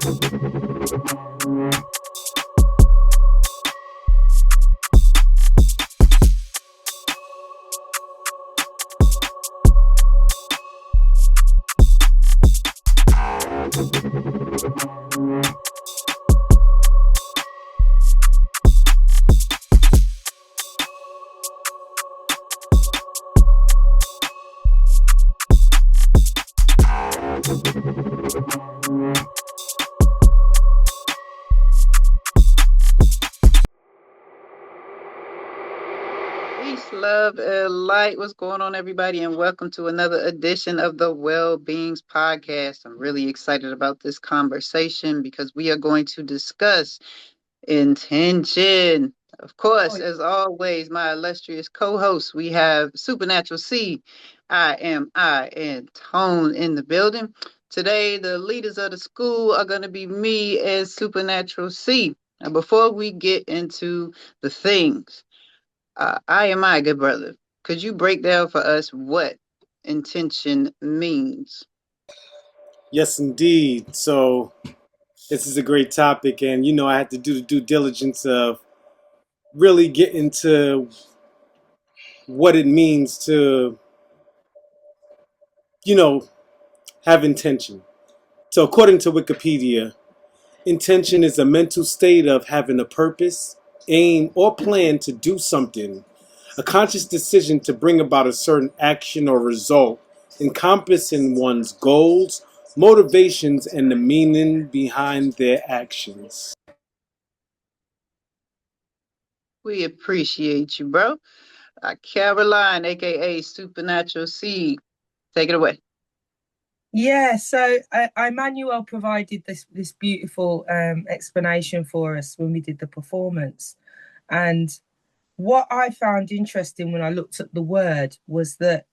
Peace, love, and light. What's going on, everybody? And welcome to another edition of the Well Beings Podcast. I'm really excited about this conversation because we are going to discuss intention. Of course, as always, my illustrious co-host, we have Supernatural C. I, and Tone in the building. Today, the leaders of the school are going to be me and Supernatural C. Now, before we get into the things, I, good brother, could you break down for us what intention means? Yes, indeed. So this is a great topic, and I had to do the due diligence of really get into what it means to, you know, have intention. So according to Wikipedia, intention is a mental state of having a purpose, aim, or plan to do something, a conscious decision to bring about a certain action or result, encompassing one's goals, motivations, and the meaning behind their actions. We appreciate you, bro. Caroline, aka Supernatural Seed, take it away. Yeah, so Emmanuel provided this beautiful explanation for us when we did the performance. And what I found interesting when I looked at the word was that,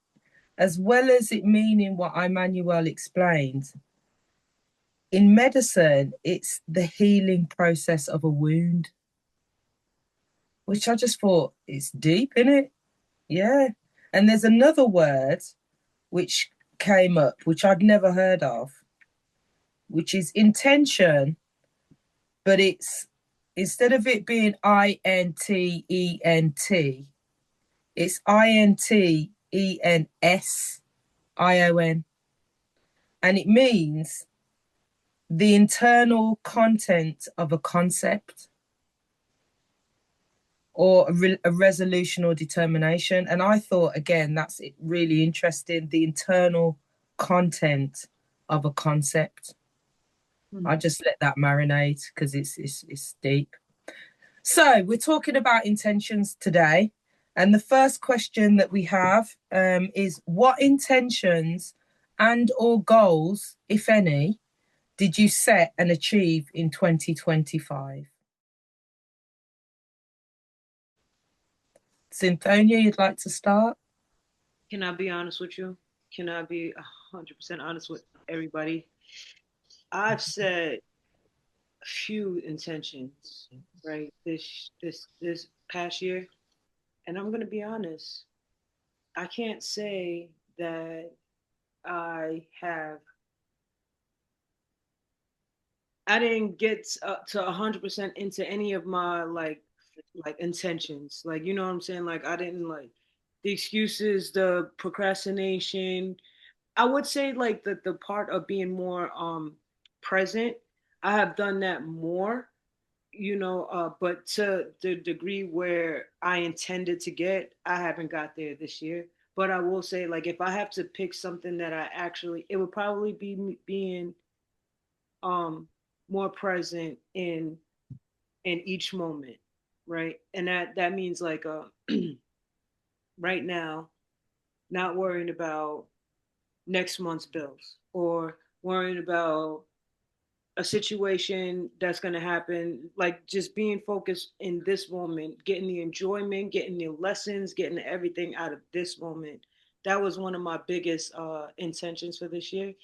as well as it meaning what Emmanuel explained, in medicine, it's the healing process of a wound, which I just thought is deep, isn't it? Yeah. And there's another word which came up, which I'd never heard of, which is intention, but it's instead of it being INTENT, it's INTENSION. And it means the internal content of a concept or a resolution or determination. And I thought, again, that's really interesting, the internal content of a concept. I just let that marinate because it's deep. So we're talking about intentions today. And the first question that we have is, what intentions and or goals, if any, did you set and achieve in 2025? Cynthonia, you'd like to start? Can I be honest with you? Can I be 100% honest with everybody? I've set a few intentions, right, this past year, and I'm gonna be honest. I can't say that I have. I didn't get to 100% into any of my like intentions. Like, you know what I'm saying? Like, I didn't like the excuses, the procrastination. I would say like the part of being more present. I have done that more, but to the degree where I intended to get, I haven't got there this year. But I will say, like, if I have to pick something that it would probably be being um more present in each moment, right? And that means like right now, not worrying about next month's bills or worrying about a situation that's going to happen, like just being focused in this moment, getting the enjoyment, getting the lessons, getting everything out of this moment. That was one of my biggest intentions for this year.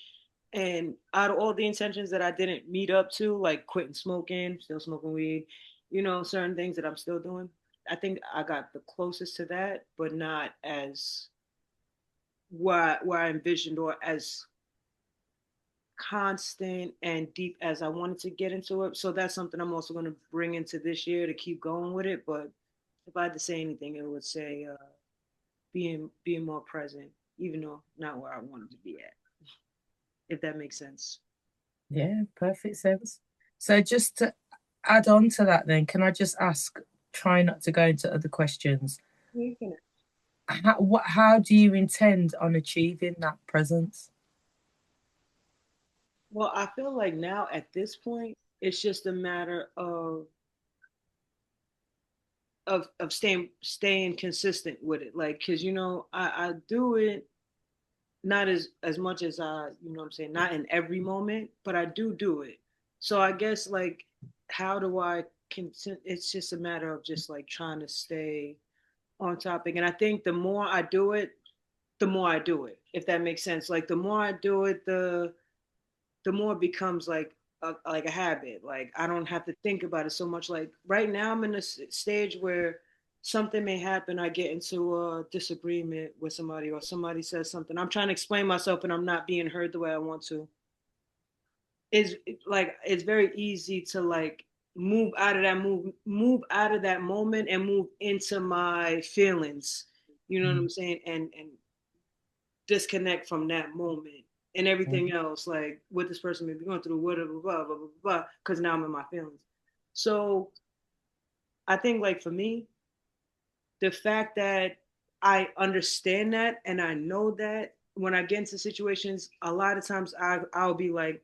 And out of all the intentions that I didn't meet up to, like quitting smoking, still smoking weed, certain things that I'm still doing, I think I got the closest to that, but not as where I envisioned or as constant and deep as I wanted to get into it. So that's something I'm also going to bring into this year to keep going with it. But if I had to say anything, it would say being more present, even though not where I wanted to be at, if that makes sense. Yeah, perfect sense. So just to add on to that, then, can I just ask? Try not to go into other questions. You can. How do you intend on achieving that presence? Well, I feel like now at this point, it's just a matter of staying consistent with it. Like, cause I do it not as much as I'm saying, not in every moment, but I do it. So I guess like, how do I it's just a matter of just like trying to stay on topic. And I think the more I do it, the more I do it, if that makes sense. Like the more I do it, the more it becomes like a habit. Like I don't have to think about it so much. Like right now, I'm in a stage where something may happen. I get into a disagreement with somebody, or somebody says something. I'm trying to explain myself, and I'm not being heard the way I want to. Is like it's very easy to like move out of that moment and move into my feelings. You know what I'm saying? And disconnect from that moment and everything else, like what this person may be going through, whatever, blah, blah, blah, blah, because now I'm in my feelings. So I think, like, for me, the fact that I understand that and I know that when I get into situations, a lot of times I'll be like,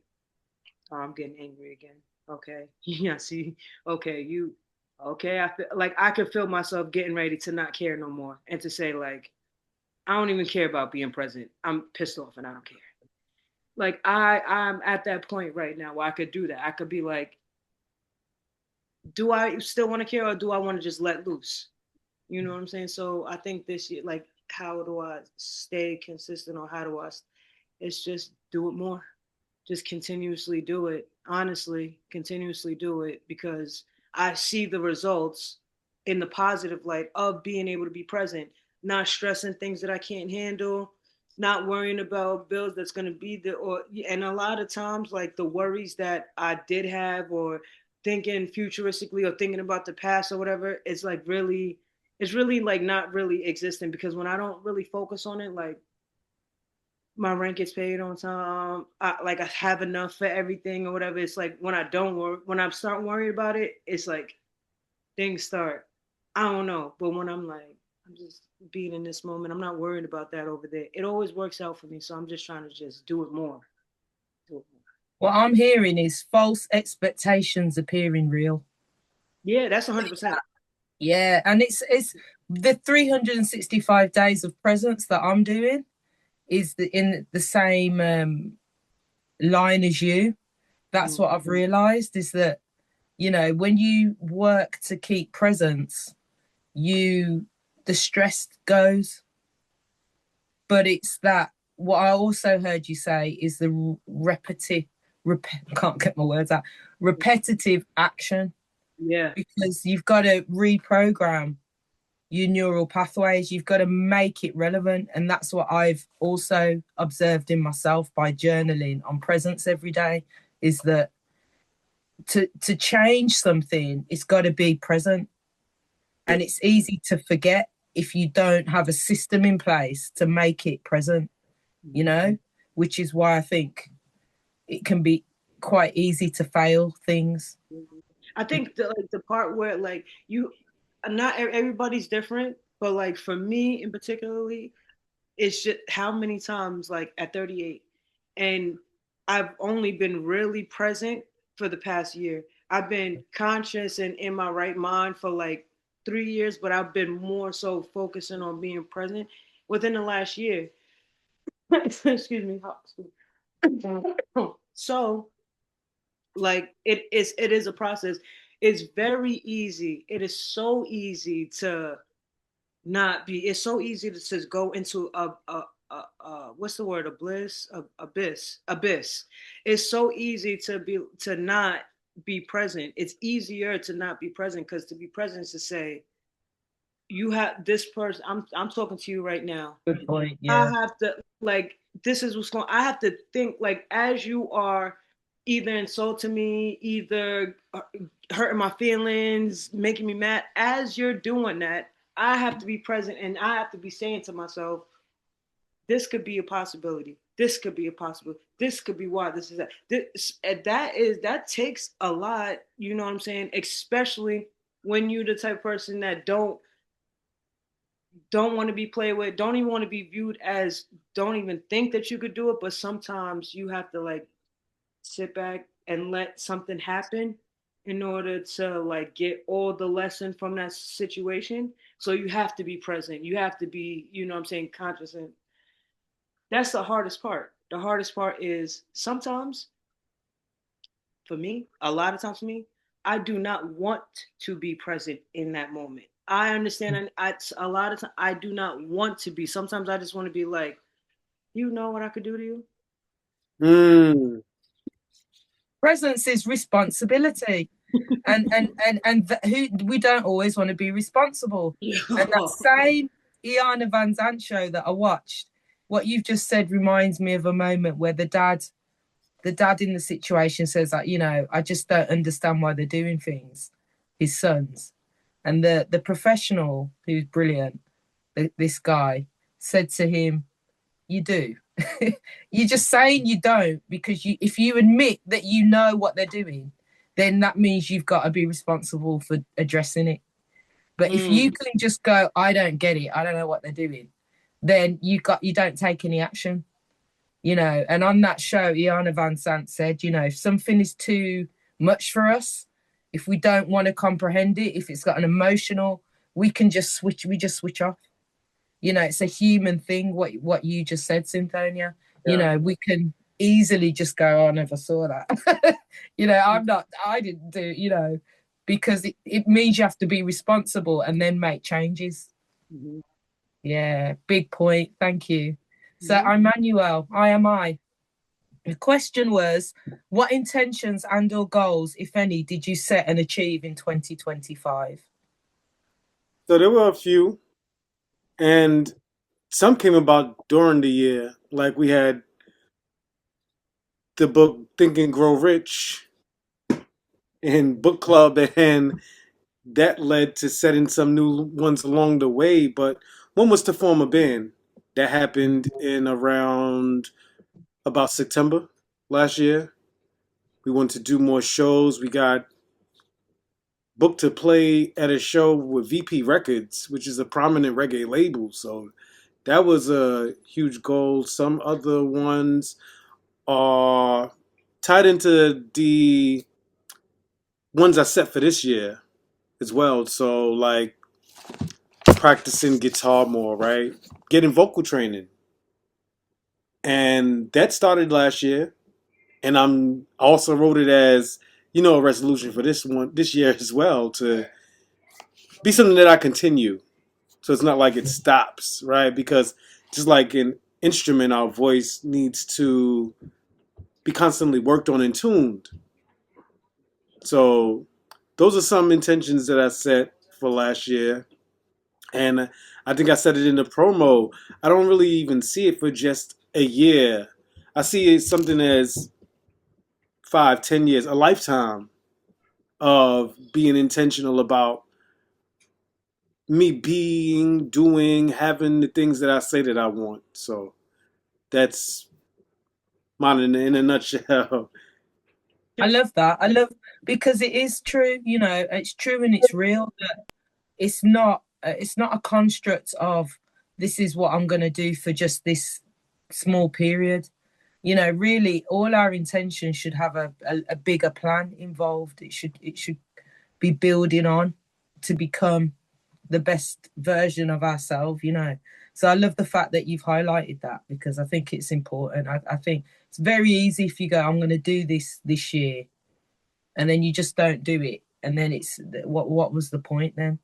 oh, I'm getting angry again. Okay. Yeah, see, okay, okay. I feel like I could feel myself getting ready to not care no more and to say, like, I don't even care about being present. I'm pissed off and I don't care. Like I'm at that point right now where I could do that. I could be like, do I still want to care, or do I want to just let loose? You know what I'm saying? So I think this year, like, how do I stay consistent, or how do I? It's just do it more. Just continuously do it. Honestly, continuously do it, because I see the results in the positive light of being able to be present, not stressing things that I can't handle, not worrying about bills that's going to be there, or and a lot of times like the worries that I did have, or thinking futuristically, or thinking about the past or whatever, it's really like not really existing, because when I don't really focus on it, like my rent gets paid on time. I have enough for everything or whatever. It's like when I don't work, when I start worrying about it, it's like things start. I don't know, but when I'm like, I'm just being in this moment. I'm not worried about that over there. It always works out for me, so I'm just trying to just do it more. Do it more. What I'm hearing is false expectations appearing real. Yeah, that's 100%. Yeah, and it's the 365 days of presence that I'm doing is in the same line as you. That's what I've realized, is that when you work to keep presence, the stress goes. But it's that what I also heard you say is the can't get my words out, repetitive action, Yeah. because you've got to reprogram your neural pathways. You've got to make it relevant. And that's what I've also observed in myself by journaling on presence every day, is that to change something, it's got to be present. And it's easy to forget if you don't have a system in place to make it present, which is why I think it can be quite easy to fail things. I think the part where like not everybody's different, but like for me in particularly, it's just how many times, like at 38, and I've only been really present for the past year. I've been conscious and in my right mind for like 3 years, but I've been more so focusing on being present within the last year. Excuse me. So like it is a process. It's very easy. It is so easy to not be. It's so easy to just go into what's the word, abyss. It's so easy to not be present. It's easier to not be present, because to be present is to say, you have this person. I'm talking to you right now. Good point. I Yeah. have to like this is what's going. I have to think like as you are either insulting me, either hurting my feelings, making me mad. As you're doing that, I have to be present and I have to be saying to myself, this could be a possibility. This could be a possibility. This could be why this is that. That takes a lot. You know what I'm saying? Especially when you're the type of person that don't want to be played with, don't even want to be viewed as, don't even think that you could do it. But sometimes you have to like sit back and let something happen in order to like get all the lesson from that situation. So you have to be present. You have to be, you know what I'm saying, conscious. And that's the hardest part. The hardest part is sometimes for me, a lot of times for me, I do not want to be present in that moment. I understand, and a lot of times I do not want to be. Sometimes I just want to be like, you know what I could do to you? Mm. Presence is responsibility, who we don't always want to be responsible. And that same Iana Van Zant show that I watched, what you've just said reminds me of a moment where the dad in the situation says that, I just don't understand why they're doing things, his sons. And the professional, who's brilliant, this guy, said to him, you do. You're just saying you don't because if you admit that you know what they're doing, then that means you've got to be responsible for addressing it. But if you can just go, I don't get it, I don't know what they're doing, then you don't take any action. And on that show, Iana Van Sant said, if something is too much for us, if we don't want to comprehend it, if it's got an emotional, we just switch off. It's a human thing, what you just said, Cynthonia. Yeah. We can easily just go, oh, I never saw that. I didn't do, because it means you have to be responsible and then make changes. Mm-hmm. Yeah, big point. Thank you. So Mm-hmm. I'm Manuel. I. The question was, what intentions and or goals, if any, did you set and achieve in 2025? So there were a few, and some came about during the year. Like we had the book Think and Grow Rich in book club, and that led to setting some new ones along the way. But one was to form a band. That happened in around about September last year. We wanted to do more shows. We got booked to play at a show with VP Records, which is a prominent reggae label. So that was a huge goal. Some other ones are tied into the ones I set for this year as well. So like practicing guitar more, right? Getting vocal training. And that started last year. And I also wrote it as, a resolution for this year as well, to be something that I continue. So it's not like it stops, right? Because just like an instrument, our voice needs to be constantly worked on and tuned. So those are some intentions that I set for last year. And I think I said it in the promo. I don't really even see it for just a year. I see it something as 5, 10 years, a lifetime of being intentional about me being, doing, having the things that I say that I want. So that's mine in a nutshell. I love that. I love because it is true. It's true and it's real. That it's not a construct of this is what I'm going to do for just this small period. Really, all our intentions should have a bigger plan involved. It should be building on to become the best version of ourselves. So I love the fact that you've highlighted that because I think it's important. I think it's very easy if you go, I'm going to do this year, and then you just don't do it, and then it's what was the point then?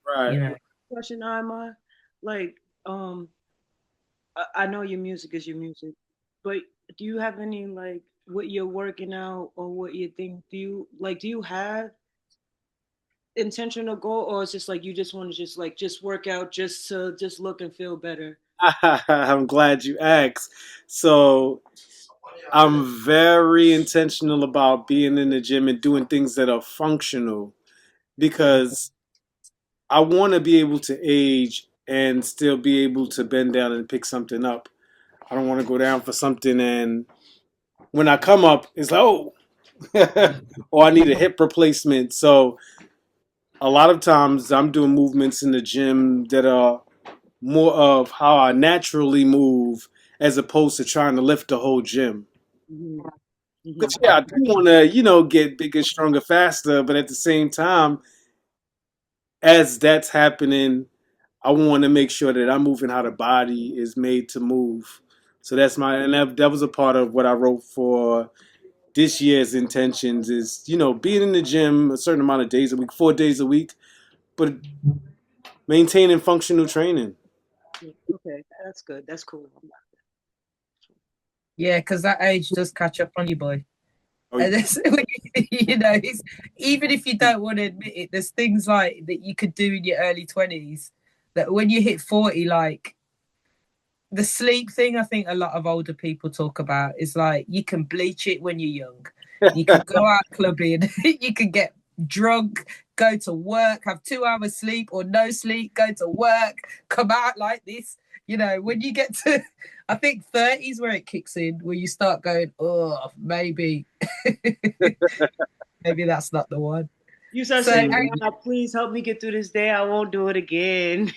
Right. You know. Question, Ima, like, I know your music is your music, but do you have any like what you're working out or what you think? Do you have intentional goal, or is just like you just want to just work out just to just look and feel better? I'm glad you asked. So I'm very intentional about being in the gym and doing things that are functional because I want to be able to age and still be able to bend down and pick something up. I don't want to go down for something and when I come up, it's like, oh, or I need a hip replacement. So a lot of times I'm doing movements in the gym that are more of how I naturally move as opposed to trying to lift the whole gym. Hmm. Hmm. Because yeah, I do want to, get bigger, stronger, faster, but at the same time, as that's happening, I want to make sure that I'm moving how the body is made to move. So that's and that was a part of what I wrote for this year's intentions is, being in the gym a certain amount of days a week, 4 days a week, but maintaining functional training. Okay, that's good. That's cool. Yeah, because that age does catch up on you, boy. Oh, And that's, even if you don't want to admit it, there's things like that you could do in your early 20s that when you hit 40, like the sleep thing, I think a lot of older people talk about is like you can bleach it when you're young. You can go out clubbing, you can get drunk, go to work, have 2 hours sleep or no sleep, go to work, come out like this. When you get to, I think 30s where it kicks in, where you start going, oh, maybe, maybe that's not the one. You start So saying, God, please help me get through this day. I won't do it again.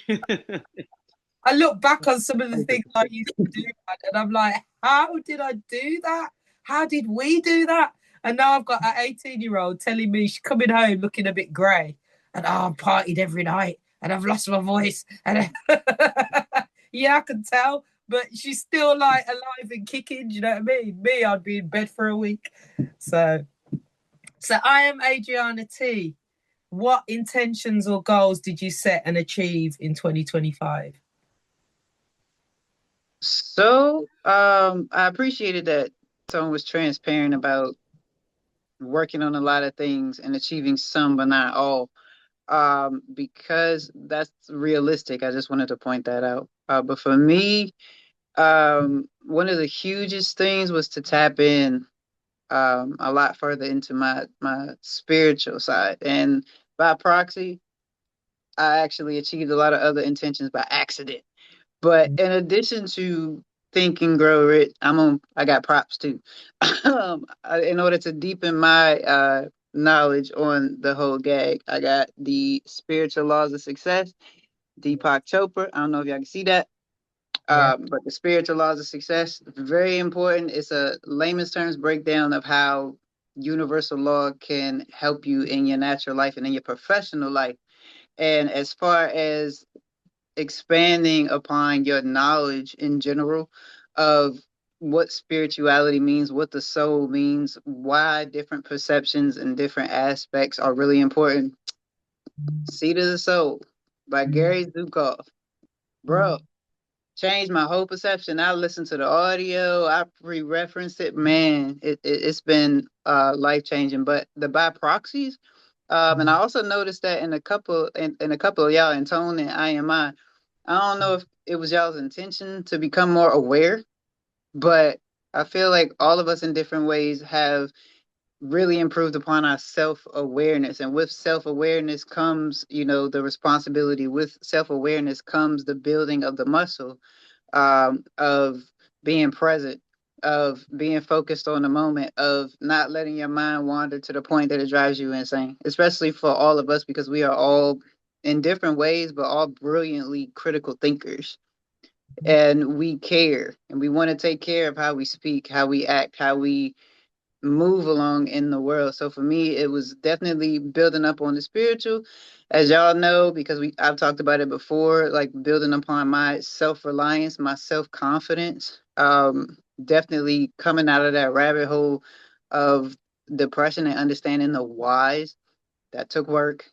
I look back on some of the things I used to do, and I'm like, how did I do that? How did we do that? And now I've got an 18-year-old telling me she's coming home looking a bit grey, and I've partied every night, and I've lost my voice, and yeah, I can tell, but she's still like alive and kicking. Do you know what I mean? Me, I'd be in bed for a week. So I am Adriana T. What intentions or goals did you set and achieve in 2025? So, I appreciated that Tone was transparent about working on a lot of things and achieving some, but not all. Because that's realistic. I just wanted to point that out. But for me, one of the hugest things was to tap in a lot further into my spiritual side, and by proxy, I actually achieved a lot of other intentions by accident. But in addition to Think and Grow Rich, I got props too. In order to deepen my knowledge on the whole gag, I got the Spiritual Laws of Success, Deepak Chopra. I don't know if y'all can see that. Yeah. But the Spiritual Laws of Success, very important. It's a layman's terms breakdown of how universal law can help you in your natural life and in your professional life. And as far as expanding upon your knowledge in general of what spirituality means, what the soul means, why different perceptions and different aspects are really important. Seed of the Soul by Gary Zukov. Bro, changed my whole perception. I listened to the audio, I re-referenced it. Man, it's been life changing. But the by proxies, and I also noticed that in a couple of y'all in Tone and I don't know if it was y'all's intention to become more aware, but I feel like all of us in different ways have really improved upon our self-awareness. And with self-awareness comes, the responsibility. With self-awareness comes the building of the muscle of being present, of being focused on the moment, of not letting your mind wander to the point that it drives you insane, especially for all of us because we are all in different ways, but all brilliantly critical thinkers. And we care and we want to take care of how we speak, how we act, how we move along in the world. So for me, it was definitely building up on the spiritual, as y'all know, because I've talked about it before, like building upon my self-reliance, my self-confidence. Definitely coming out of that rabbit hole of depression and understanding the whys. That took work.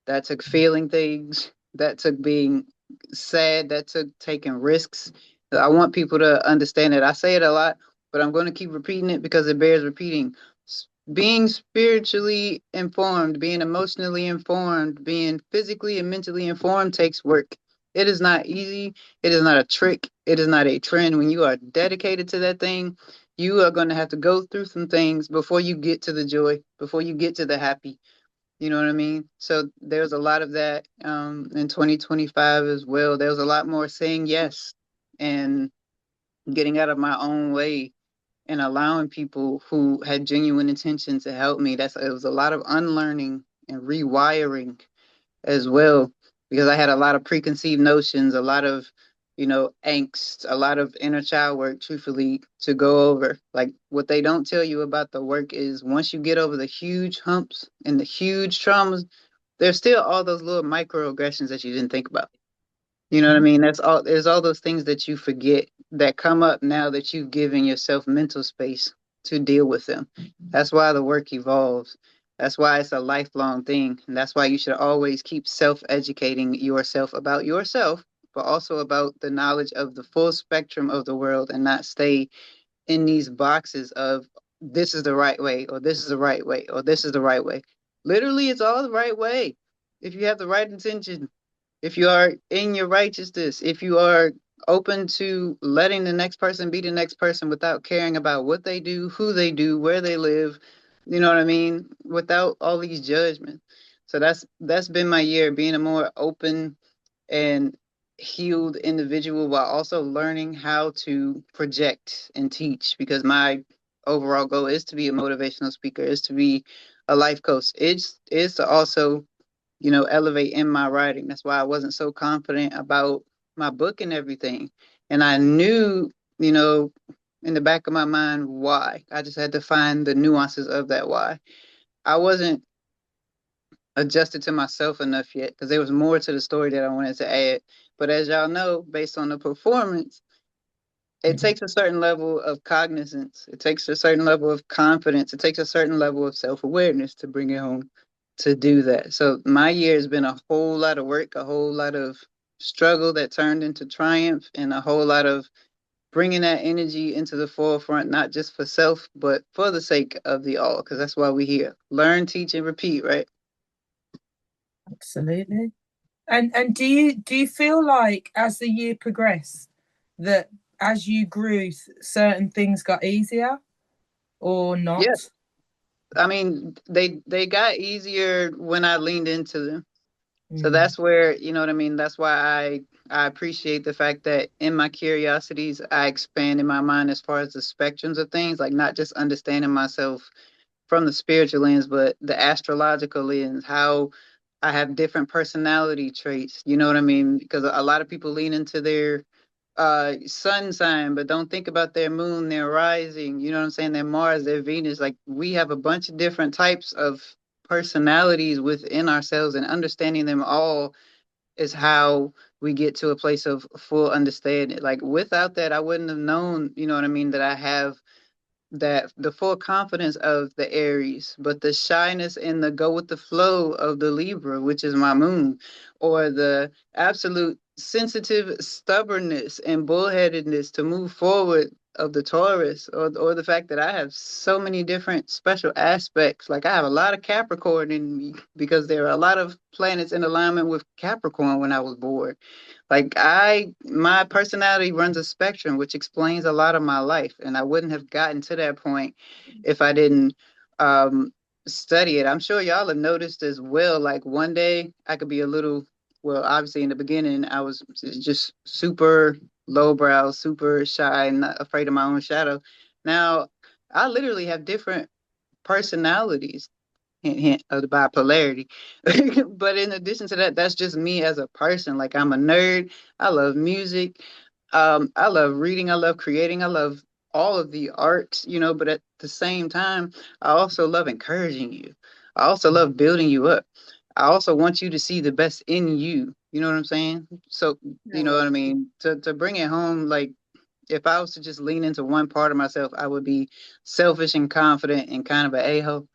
That took feeling things. That took being sad. That took taking risks. I want people to understand it. I say it a lot, but I'm going to keep repeating it because it bears repeating. Being spiritually informed, being emotionally informed, being physically and mentally informed takes work. It is not easy. It is not a trick. It is not a trend. When you are dedicated to that thing, you are going to have to go through some things before you get to the joy, before you get to the happy. You know what I mean? So there's a lot of that in 2025 as well. There was a lot more saying yes and getting out of my own way and allowing people who had genuine intention to help me. It was a lot of unlearning and rewiring as well, because I had a lot of preconceived notions, a lot of, angst, a lot of inner child work, truthfully, to go over. Like what they don't tell you about the work is once you get over the huge humps and the huge traumas, there's still all those little microaggressions that you didn't think about. You know what I mean? That's all. There's all those things that you forget that come up now that you've given yourself mental space to deal with them. That's why the work evolves. That's why it's a lifelong thing. And that's why you should always keep self-educating yourself about yourself, but also about the knowledge of the full spectrum of the world and not stay in these boxes of this is the right way, or this is the right way, or this is the right way. Literally, it's all the right way if you have the right intention, if you are in your righteousness, if you are open to letting the next person be the next person without caring about what they do, who they do, where they live, you know what I mean? Without all these judgments. So that's been my year, being a more open and healed individual while also learning how to project and teach, because my overall goal is to be a motivational speaker, is to be a life coach. It's is to also elevate in my writing. That's why I wasn't so confident about my book and everything. And I knew, you know, in the back of my mind why. I just had to find the nuances of that why. I wasn't adjusted to myself enough yet because there was more to the story that I wanted to add. But as y'all know, based on the performance, it takes a certain level of cognizance. It takes a certain level of confidence. It takes a certain level of self awareness to bring it home to do that. So my year has been a whole lot of work, a whole lot of struggle that turned into triumph, and a whole lot of bringing that energy into the forefront, not just for self, but for the sake of the all, because that's why we're here. Learn, teach, and repeat, right? Absolutely. And do you feel like as the year progressed that as you grew certain things got easier or Yeah. not? I mean, they got easier when I leaned into them. So Mm. that's where, you know what I mean? That's why I appreciate the fact that in my curiosities, I expand in my mind as far as the spectrums of things, like not just understanding myself from the spiritual lens, but the astrological lens, how I have different personality traits. You know what I mean? Because a lot of people lean into their sun sign, but don't think about their moon, their rising, you know what I'm saying? Their Mars, their Venus. Like we have a bunch of different types of personalities within ourselves, and understanding them all is how we get to a place of full understanding. Like without that, I wouldn't have known, you know what I mean, that I have that the full confidence of the Aries, but the shyness and the go with the flow of the Libra, which is my moon, or the absolute sensitive stubbornness and bullheadedness to move forward of the Taurus, or the fact that I have so many different special aspects. Like I have a lot of Capricorn in me because there are a lot of planets in alignment with Capricorn when I was born. Like my personality runs a spectrum, which explains a lot of my life, and I wouldn't have gotten to that point if I didn't um, study it. I'm sure y'all have noticed as well. Like one day I could be a little, well, obviously in the beginning I was just super lowbrow, super shy, and not afraid of my own shadow. Now I literally have different personalities, hint, hint of the bipolarity. But in addition to that, that's just me as a person. Like I'm a nerd. I love music. I love reading. I love creating. I love all of the arts, but at the same time, I also love encouraging you. I also love building you up. I also want you to see the best in you. You know what I'm saying? So, you know No, what I mean? To bring it home, like if I was to just lean into one part of myself, I would be selfish and confident and kind of an a-hole.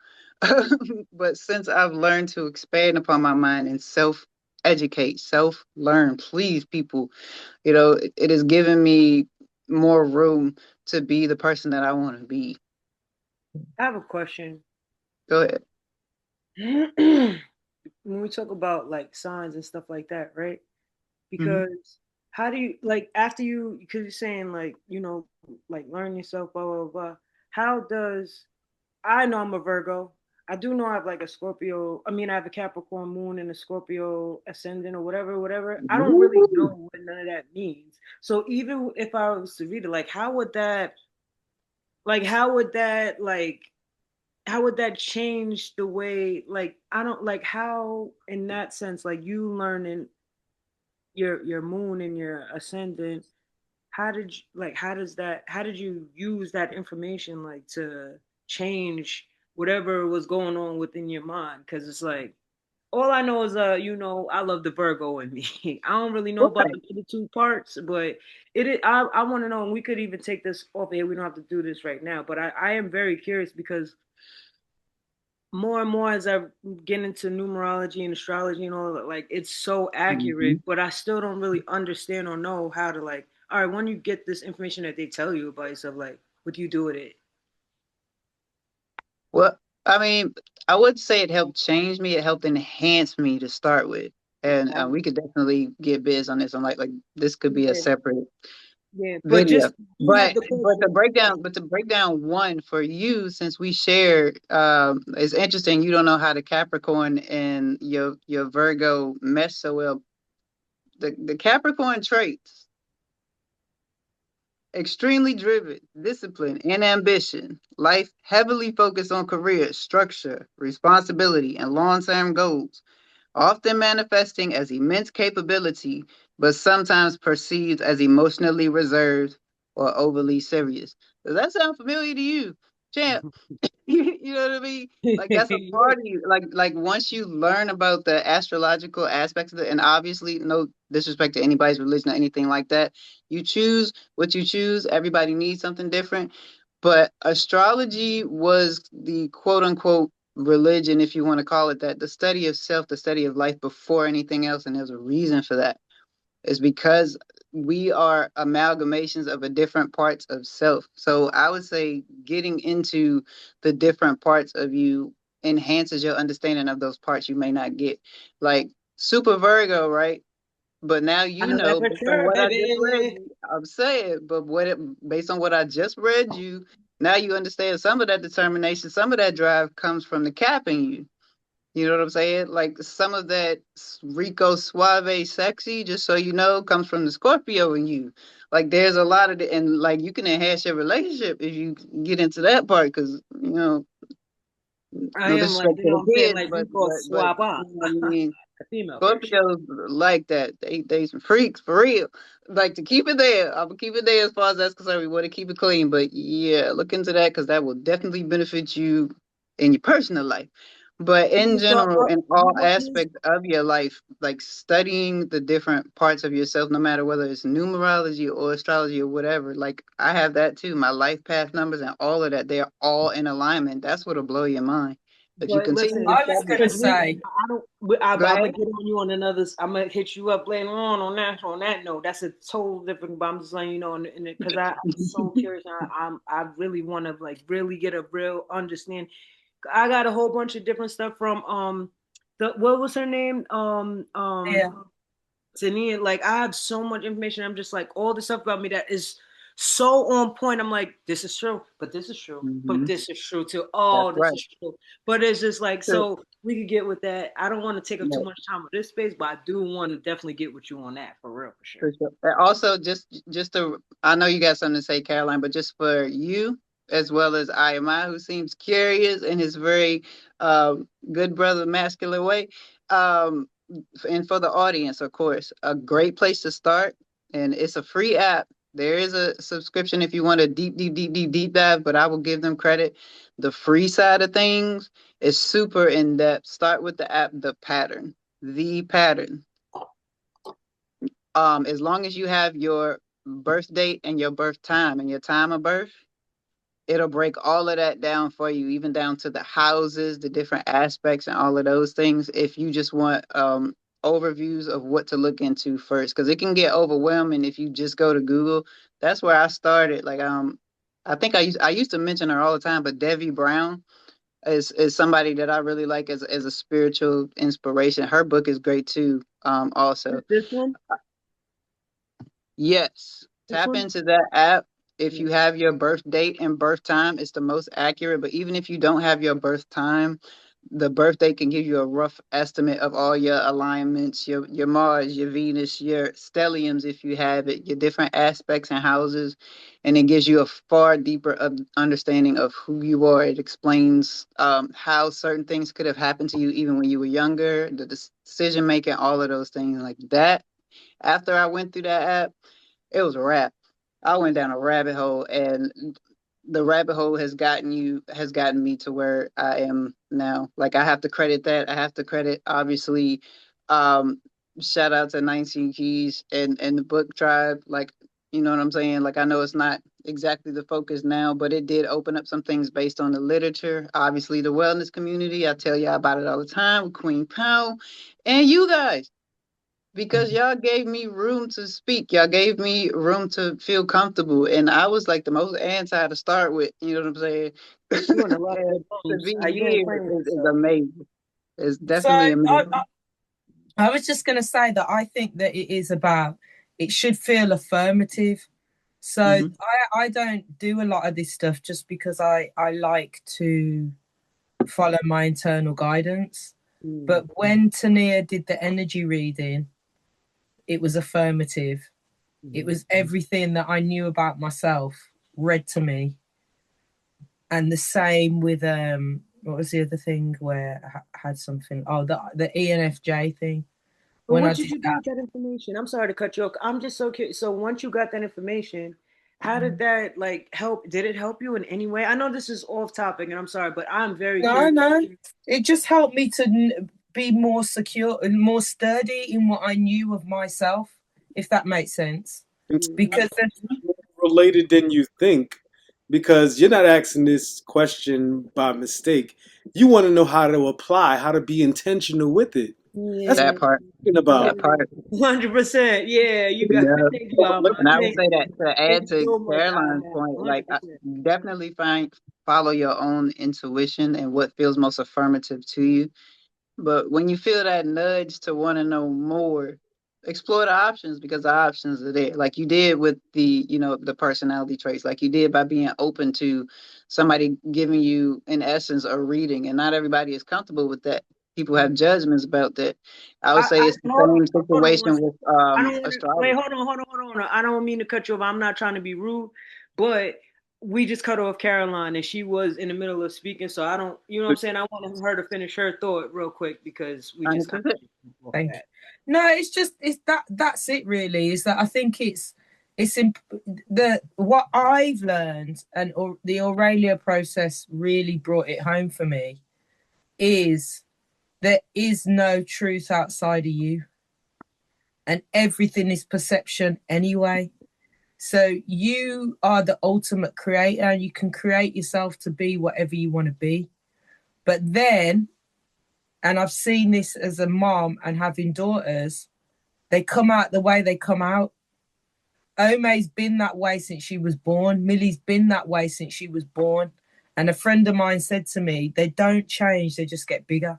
But since I've learned to expand upon my mind and self educate, self learn, please, people, it has given me more room to be the person that I want to be. I have a question. Go ahead. When we talk about like signs and stuff like that, right? Mhm. because how do you like after you because you're saying like like learn yourself blah blah blah. How does I know I'm a Virgo. I do know I have like a Scorpio. I mean, I have a Capricorn moon and a Scorpio ascendant or whatever, whatever. I don't really know Woo. what none of that means. So even if I was to read it, like, how would that, how would that change the way, like, I don't like how in that sense, like you learning your moon and your ascendant, how did you like how did you use that information like to change whatever was going on within your mind? Because it's like all I know is I love the Virgo in me. I don't really know about Right. the other two parts, but I want to know, and we could even take this off here, we don't have to do this right now, but I am very curious because more and more as I get into numerology and astrology and all that, like it's so accurate, Mhm. but I still don't really understand or know how to like. All right, when you get this information that they tell you about yourself, like what do you do with it? Well, I mean, I would say it helped change me. It helped enhance me to start with, and Okay. we could definitely get biz on this. I'm like this could be a Yeah, separate yeah, but video. just you have the question. But to break down one for you, since we shared, it's interesting. You don't know how the Capricorn and your Virgo mesh so well. The Capricorn traits: extremely driven, disciplined, and ambition. Life heavily focused on career, structure, responsibility, and long-term goals, often manifesting as immense capability, but sometimes perceived as emotionally reserved or overly serious. Does that sound familiar to you, champ? You know what I mean? Like that's a Yeah. part of you. Like once you learn about the astrological aspects of it, and obviously no disrespect to anybody's religion or anything like that. You choose what you choose. Everybody needs something different. But astrology was the quote unquote religion, if you want to call it that, the study of self, the study of life before anything else, and there's a reason for that. Is because we are amalgamations of a different parts of self. So I would say getting into the different parts of you enhances your understanding of those parts you may not get. Like Super Virgo, right? But now I you know that know, for based on sure, what I just read baby. you, I'm saying, but based on what I just read you, now you understand some of that determination, some of that drive comes from the cap in you. You know what I'm saying? Like some of that Rico Suave sexy, just so you know, comes from the Scorpio in you. Like there's a lot of and like you can enhance your relationship if you get into that part, because I no am like, disrespect to the I'm saying, kids, like but we go swap you up know what I mean. the female version. Scorpios like that. They some freaks for real. Like to keep it there. I'm gonna keep it there as far as that's concerned. We want to keep it clean, but yeah, look into that because that will definitely benefit you in your personal life. But in Yeah, so general, in all what is aspects of your life, like studying the different parts of yourself, no matter whether it's numerology or astrology or whatever, like I have that too. My life path numbers and all of that, they're all in alignment. That's what'll blow your mind. But you but continue listen, to I was study. going to because say, I don't, Go I'm gonna ahead. get on you on another. I'm gonna hit you up later on that note. That's a total different. But I'm just letting you know, because I'm so curious. I really want to like really get a real understand. I got a whole bunch of different stuff from the what was her name yeah, Tania, like I have so much information. I'm just like all the stuff about me that is so on point. I'm like, this is true, but this is true, but Hmm. this is true too. That's Oh, this right. is true. But it's just like So, so we could get with that. I don't want to take up too right, much time with this space, but I do want to definitely get with you on that for real, for sure. for sure. And also, just to, I know you got something to say, Caroline, but just for you as well as IMI, who seems curious in his very good brother masculine way, um, and for the audience, of course, a great place to start, and it's a free app. There is a subscription if you want a deep dive, but I will give them credit. The free side of things is super in depth. Start with the app, the pattern. As long as you have your birth date and your birth time and your time of birth, it'll break all of that down for you, even down to the houses, the different aspects, and all of those things. If you just want overviews of what to look into first, because it can get overwhelming if you just go to Google. That's where I started. Like I think I used to mention her all the time, but Devi Brown is somebody that I really like as a spiritual inspiration. Her book is great too. Also, This one? Yes. Which Tap one? into that app. If you have your birth date and birth time, it's the most accurate. But even if you don't have your birth time, the birth date can give you a rough estimate of all your alignments, your Mars, your Venus, your stelliums if you have it, your different aspects and houses, and it gives you a far deeper understanding of who you are. It explains how certain things could have happened to you even when you were younger, the decision making, all of those things like that. After I went through that app, it was a wrap. I went down a rabbit hole, and the rabbit hole has gotten me to where I am now. Like I have to credit that. I have to credit obviously um shout out to 19 Keys and the book tribe. Like, you know what I'm saying? Like I know it's not exactly the focus now, but it did open up some things based on the literature. Obviously the wellness community. I tell y'all about it all the time with Queen Pow and you guys because y'all gave me room to speak. Y'all gave me room to feel comfortable. And I was like the most anti to start with. You know what I'm saying? You on a lot of And good to bones. be You ain't here playing is yourself. amazing. It's So definitely amazing. I was just going to say that I think that it is about, it should feel affirmative. So Hmm. I don't do a lot of this stuff just because I like to follow my internal guidance. Mm. But when Tania did the energy reading, it was affirmative. It Mhm. was everything that I knew about myself read to me. And the same with what was the other thing where I had something? Oh, the ENFJ thing. But When what I did did you do that, with that information? I'm sorry to cut you off. I'm just so curious. So once you got that information, how did that like help? Did it help you in any way? I know this is off topic, and I'm sorry, but I'm very no, curious. no, it just helped me to be more secure and more sturdy in what I knew of myself, if that makes sense. It's Mhm. Because there's, more related than you think because you're not asking this question by mistake. You want to know how to apply, how to be intentional with it. That's Yeah, That part. what I'm talking That about. part. 100%. Yeah, you got. Yeah. Thank you, Alma. And I would Thank say you. that to Thank add you to so much, Caroline's Alma. point, like 100%. definitely follow your own intuition and what feels most affirmative to you. But when you feel that nudge to want to know more, explore the options because the options are there. Like you did with the personality traits, like you did by being open to somebody giving you, in essence, a reading. And not everybody is comfortable with that. People have judgments about that. I would say it's the same Hold on one situation second. with I don't want to wait. astrology. Hold on. I don't mean to cut you off. I'm not trying to be rude, but we just cut off Caroline and she was in the middle of speaking. So I don't, you know what I'm saying? I want her to finish her thought real quick because we just kind 100%. of off thank you. that. No, it's that's it really. Is that I think it's the what I've learned and or the Aurelia process really brought it home for me is there is no truth outside of you, and everything is perception anyway. So you are the ultimate creator. You can create yourself to be whatever you want to be. But then, and I've seen this as a mom and having daughters, they come out the way they come out. Ome's been that way since she was born. Millie's been that way since she was born. And a friend of mine said to me, they don't change, they just get bigger.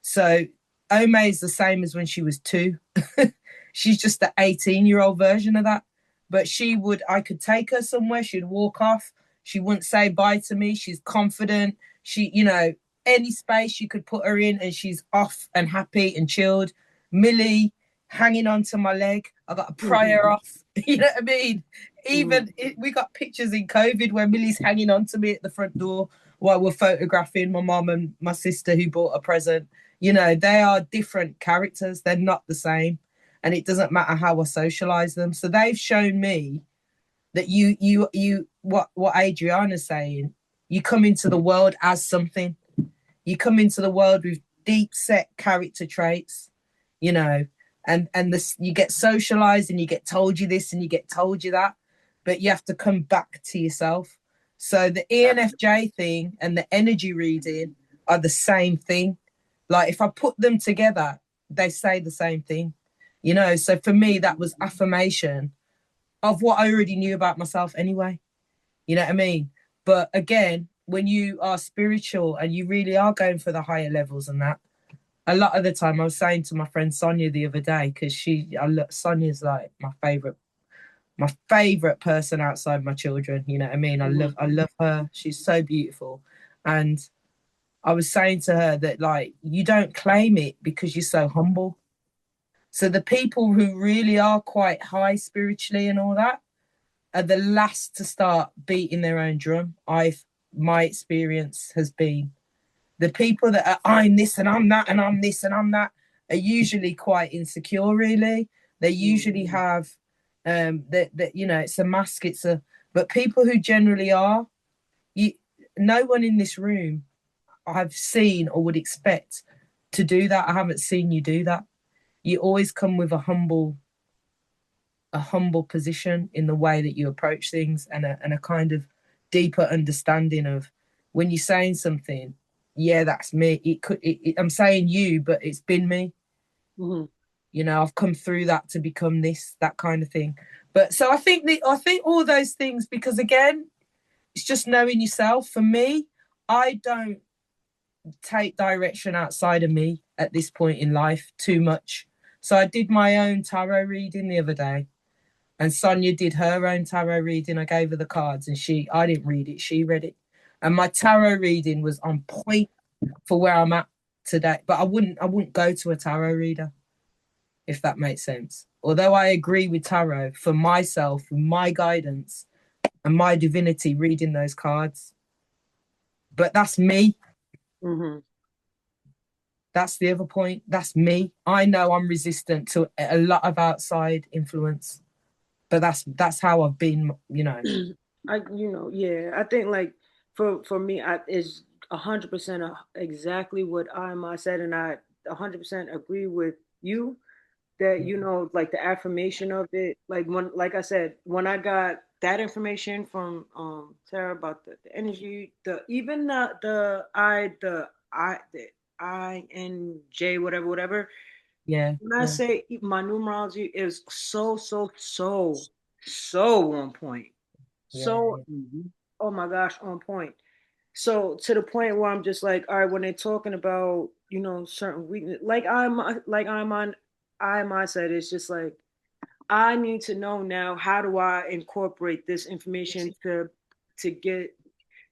So Ome is the same as when she was 2. She's just the 18-year-old version of that. But I could take her somewhere, she'd walk off. She wouldn't say bye to me. She's confident. Any space you could put her in and she's off and happy and chilled. Millie hanging onto my leg. I got to pry her off. You know what I mean? We got pictures in COVID where Millie's hanging onto me at the front door while we're photographing my mom and my sister who bought a present. They are different characters. They're not the same. And it doesn't matter how I socialize them. So they've shown me that what Adriana's saying, you come into the world as something. You come into the world with deep set character traits, you know, and this you get socialized and you get told you this and you get told you that, but you have to come back to yourself. So the ENFJ thing and the energy reading are the same thing. Like if I put them together, they say the same thing. So for me, that was affirmation of what I already knew about myself anyway. You know what I mean? But again, when you are spiritual and you really are going for the higher levels and that, a lot of the time I was saying to my friend Sonia the other day, because Sonia's like my favorite my favorite person outside my children. You know what I mean? I love her. She's so beautiful. And I was saying to her that, like, you don't claim it because you're so humble. So the people who really are quite high spiritually and all that are the last to start beating their own drum. My experience has been the people that are I'm this and I'm that and I'm this and I'm that are usually quite insecure, really. They usually have that you know, it's a mask, but people who generally are, you no one in this room I've seen or would expect to do that. I haven't seen you do that. You always come with a humble position in the way that you approach things, and a kind of deeper understanding of when you're saying something, yeah, that's me. I'm saying you, but it's been me. Mm-hmm. You know, I've come through that to become this, that kind of thing. But so I think all those things, because again, it's just knowing yourself. For me, I don't take direction outside of me at this point in life too much. So I did my own tarot reading the other day, and Sonia did her own tarot reading. I gave her the cards, and I didn't read it, she read it. And my tarot reading was on point for where I'm at today. But I wouldn't go to a tarot reader, if that makes sense. Although I agree with tarot for myself, my guidance and my divinity reading those cards. But that's me. Mm-hmm. That's the other point. That's me. I know I'm resistant to a lot of outside influence, but that's how I've been, you know. Yeah, I think like for me, I is 100% exactly what I said, and I 100% agree with you that like the affirmation of it, like I said, when I got that information from Tara about the energy, the INJ, whatever. Yeah, When I yeah, say my numerology is so on point. yeah, So, oh my gosh, on point. So to the point where I'm just like, all right, when they're talking about, certain weakness, I'm on I mindset, it's just like I need to know now, how do I incorporate this information to get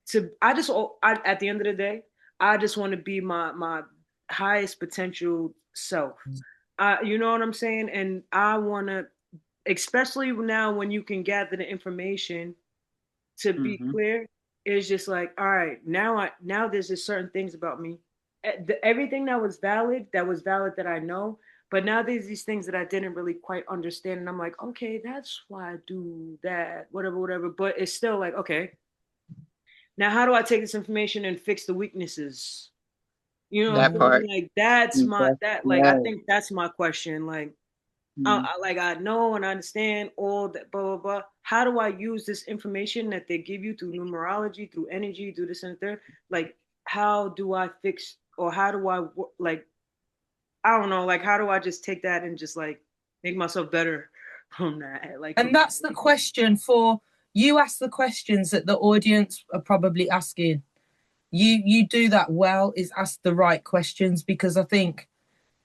to at the end of the day, I just want to be my highest potential self. You know what I'm saying? And I want to, especially now when you can gather the information, to be Mm-hmm. clear, it's just like, all right, now there's just certain things about me. Everything that was valid that I know, but now there's these things that I didn't really quite understand, and I'm like, okay, that's why I do that, whatever. But it's still like, okay, now how do I take this information and fix the weaknesses? You know what That I'm saying? part. Like that's my That's that like I right. think that's my question. Like Mm-hmm. like I know and I understand all that, blah blah blah. How do I use this information that they give you through numerology, through energy, through this and third? Like, how do I fix, or how do I like? I don't know. Like, how do I just take that and just like make myself better from that? Like, and that's the question for you. Ask the questions that the audience are probably asking. You do that well, is ask the right questions, because I think,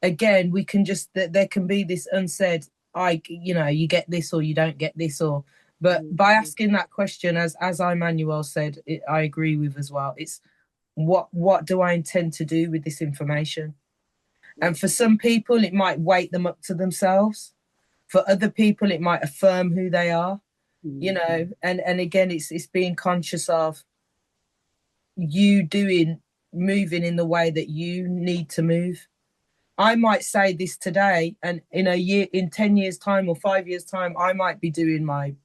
again, we can just there can be this unsaid, you get this or you don't get this, or but by asking that question, as Emmanuel said, I agree with as well. It's what do I intend to do with this information? And for some people it might wake them up to themselves. For other people it might affirm who they are, and again, it's being conscious of you moving in the way that you need to move. I might say this today, and in 10 years' time or 5 years' time, I might be doing my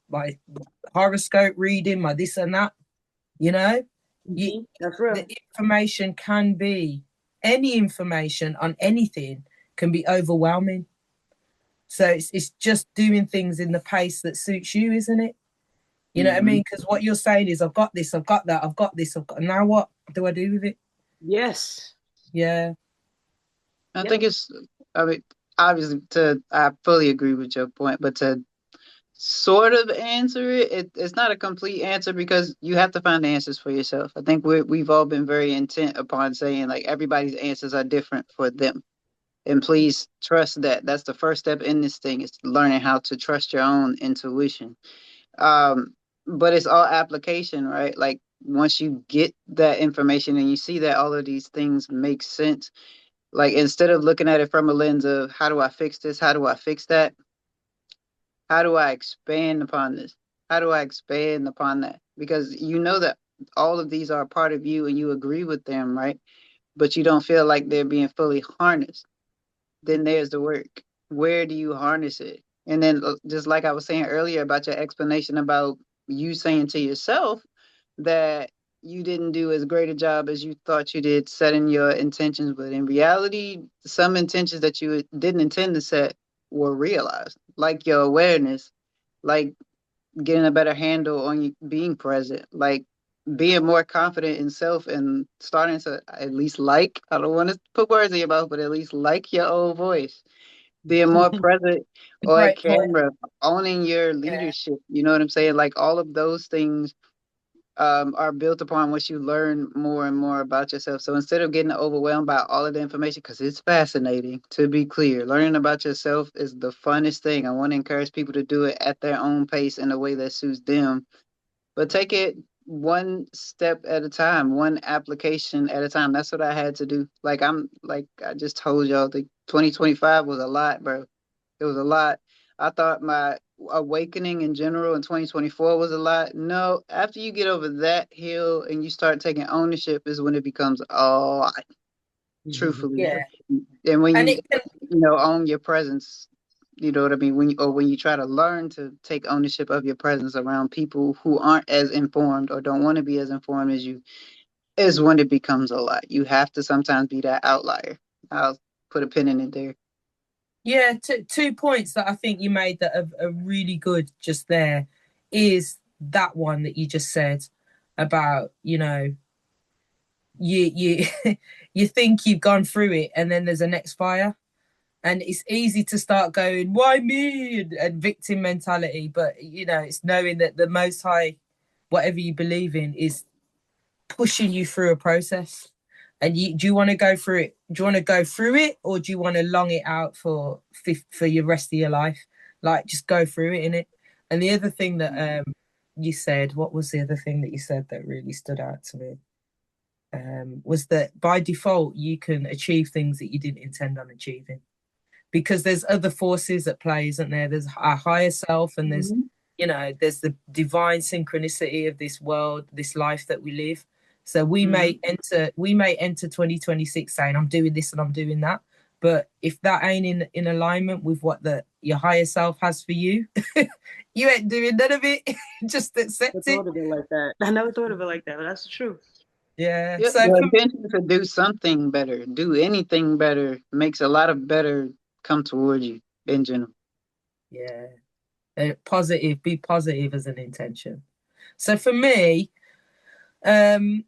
horoscope reading, my this and that. You know, you, that's real. the information can be any information on anything can be overwhelming. So it's just doing things in the pace that suits you, isn't it? You know what I Mm-hmm. mean? Because what you're saying is, I've got this, I've got that, I've got this, I've got. Now what do I do with it? Yes. Yeah. I Yep. think it's, I mean, obviously, I fully agree with your point, but to sort of answer it's not a complete answer because you have to find the answers for yourself. I think we've all been very intent upon saying like everybody's answers are different for them. And please trust that. That's the first step in this thing, is learning how to trust your own intuition. Um, but it's all application, right? Like once you get that information and you see that all of these things make sense, like instead of looking at it from a lens of how do I fix this, how do I fix that, how do I expand upon this? How do I expand upon that? Because you know that all of these are a part of you and you agree with them, right? But you don't feel like they're being fully harnessed. Then there's the work. Where do you harness it? And then, just like I was saying earlier about your explanation about you saying to yourself that you didn't do as great a job as you thought you did setting your intentions, but in reality, some intentions that you didn't intend to set were realized, like your awareness, like getting a better handle on you being present, like being more confident in self and starting to at least like, I don't want to put words in your mouth, but at least like your own voice, being more present A on great point. camera, owning your Yeah. leadership. You know what I'm saying? Like all of those things are built upon what you learn more and more about yourself. So instead of getting overwhelmed by all of the information, because it's fascinating, to be clear, learning about yourself is the funnest thing. I want to encourage people to do it at their own pace in a way that suits them, but take it one step at a time, one application at a time. That's what I had to do. Like I just told y'all, the 2025 was a lot, bro. It was a lot. I thought my awakening in general in 2024 was a lot. No, after you get over that hill and you start taking ownership is when it becomes a lot, truthfully. Yeah. And when And you it can, own your presence, you know what I mean? When you try to learn to take ownership of your presence around people who aren't as informed or don't want to be as informed as you, is when it becomes a lot. You have to sometimes be that outlier. I'll put a pin in it there. yeah, two points that I think you made that are really good just there is that one that you just said about, you you think you've gone through it and then there's a next fire, and it's easy to start going, why me, and victim mentality. But it's knowing that the Most High, whatever you believe in, is pushing you through a process. And do you want to go through it? Do you want to go through it, or do you want to long it out for your rest of your life? Like, just go through it in it. And the other thing that you said, what was the other thing that you said that really stood out to me? Was that by default you can achieve things that you didn't intend on achieving, because there's other forces at play, isn't there? There's our higher self, and there's Mhm. there's the divine synchronicity of this world, this life that we live. So Mhm. we may enter 2026 saying, I'm doing this and I'm doing that. But if that ain't in alignment with what your higher self has for you, you ain't doing none of it. Just I accept it. thought of it like that. I never thought of it like that, but that's the truth. Yeah. Yep, So the for intention to do something better, do anything better, makes a lot of better come towards you in general. yeah, positive, be positive as an intention. So for me, um,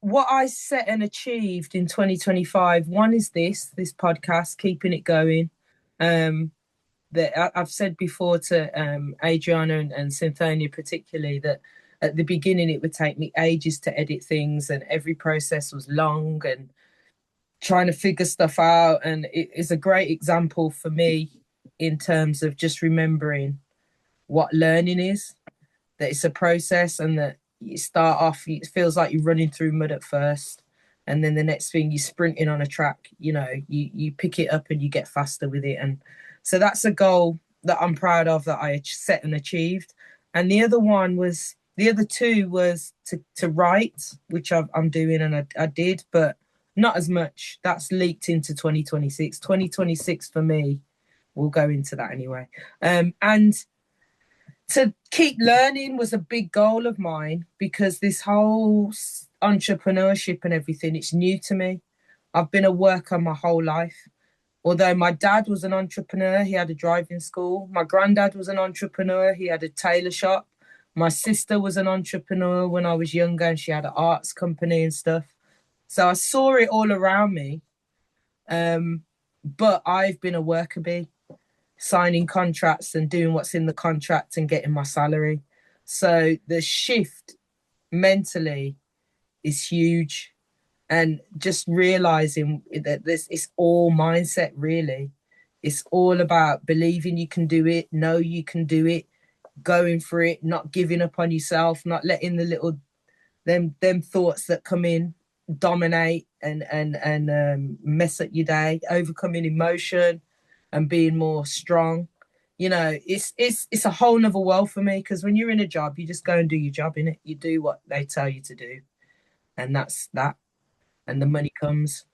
what I set and achieved in 2025, one is this podcast, keeping it going. That I've said before to Adriana and Cynthonia particularly, that at the beginning it would take me ages to edit things, and every process was long and trying to figure stuff out. And it is a great example for me in terms of just remembering what learning is, that it's a process, and that you start off, it feels like you're running through mud at first, and then the next thing you're sprinting on a track. You pick it up and you get faster with it. And so that's a goal that I'm proud of, that I set and achieved. And the other two was to write, which I'm doing, and I did, but not as much. That's leaked into 2026. 2026 for me, we'll go into that anyway. And to keep learning was a big goal of mine, because this whole entrepreneurship and everything, it's new to me. I've been a worker my whole life. Although my dad was an entrepreneur, he had a driving school. My granddad was an entrepreneur, he had a tailor shop. My sister was an entrepreneur when I was younger, and she had an arts company and stuff. So I saw it all around me. But I've been a worker bee, signing contracts and doing what's in the contract and getting my salary. So the shift mentally is huge. and just realizing that this is all mindset, really. It's all about believing you can do it, know you can do it, going for it, not giving up on yourself, not letting the little them thoughts that come in dominate and mess up your day, overcoming emotion and being more strong. You know, it's a whole nother world for me, because when you're in a job, you just go and do your job, in it. You do what they tell you to do, and that's that. And the money comes.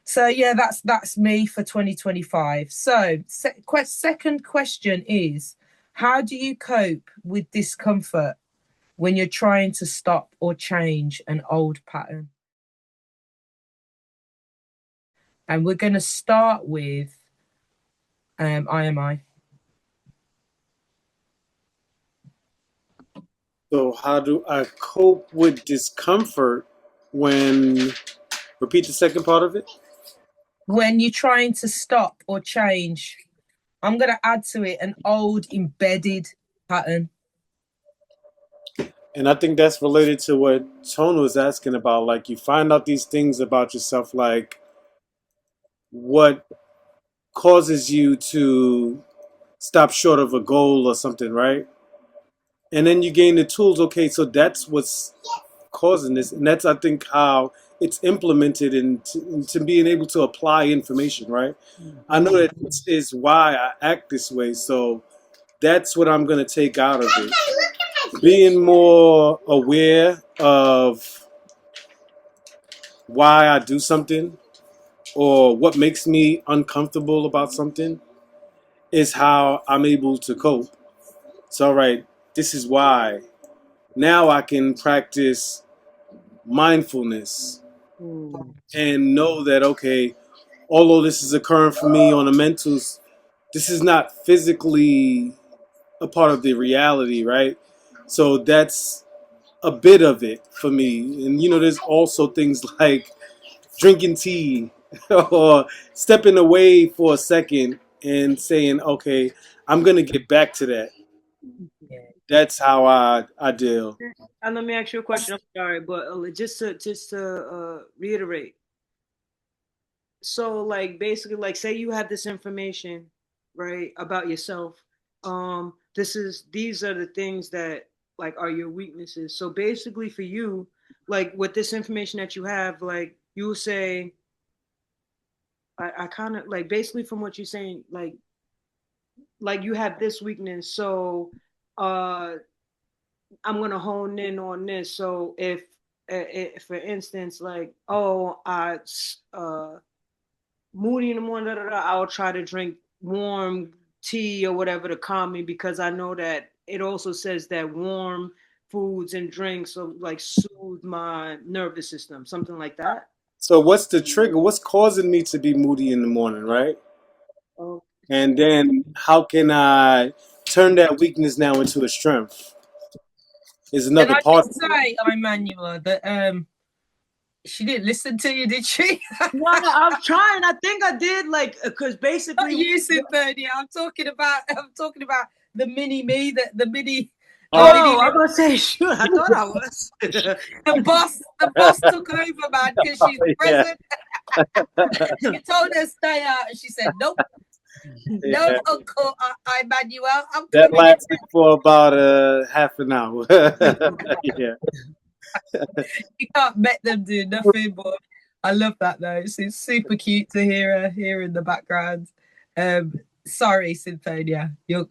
So yeah, that's me for 2025. So second question is, how do you cope with discomfort when you're trying to stop or change an old pattern? And we're going to start with IMI. So how do I cope with discomfort when? Repeat the second part of it. When you're trying to stop or change, I'm going to add to it an old embedded pattern. And I think that's related to what Tone was asking about. Like, you find out these things about yourself, like what causes you to stop short of a goal or something, right? And then you gain the tools. Okay, so that's what's causing this, and that's, I think, how it's implemented into being able to apply information, right? I know that this is why I act this way, so that's what I'm going to take out of it. Being more aware of why I do something or what makes me uncomfortable about something is how I'm able to cope. So, all right, this is why. Now I can practice mindfulness and know that, okay, although this is occurring for me on a mental, this is not physically a part of the reality, right? So that's a bit of it for me. And, there's also things like drinking tea or stepping away for a second and saying, okay, I'm going to get back to that. Yeah. That's how I deal. And let me ask you a question. I'm sorry, but just to reiterate. So like basically, like say you have this information, right, about yourself. These are the things that like are your weaknesses. So basically, for you, like with this information that you have, like you will say, I kind of like basically from what you're saying, like you have this weakness, so uh I'm gonna hone in on this. So if for instance, like, oh, moody in the morning, I'll try to drink warm tea or whatever to calm me, because I know that it also says that warm foods and drinks will like soothe my nervous system, something like that. So what's the trigger? What's causing me to be moody in the morning, right? Oh, And then how can I turn that weakness now into a strength? Is Can another I part just of it. say, Emmanuel, that she didn't listen to you, did she? no, I'm trying. I think I did, like, because Not basically, you, Cynthonia. I'm talking about the mini me, the mini, the Oh, mini oh, me. I'm gonna say, shoot, I thought I was. The boss took over, man, because she's yeah, present. You told her to stay out, and she said, "Nope, no, yeah. Uncle Emmanuel, I'm That coming in." lasted for about half an hour. Yeah. You can't make them do nothing, but I love that though. It's super cute to hear her here in the background. Sorry, Cynthonia. Yeah,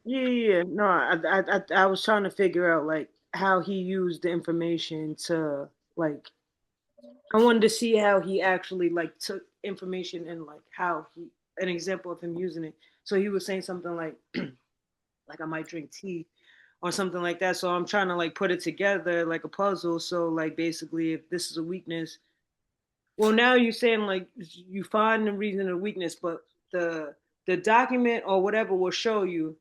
yeah. No, I was trying to figure out like how he used the information to like. I wanted to see how he actually like took information and like how he an example of him using it. So he was saying something like I might drink tea or something like that. So I'm trying to like put it together like a puzzle. So like basically, if this is a weakness, well, now you're saying like you find the reason of weakness, but the document or whatever will show you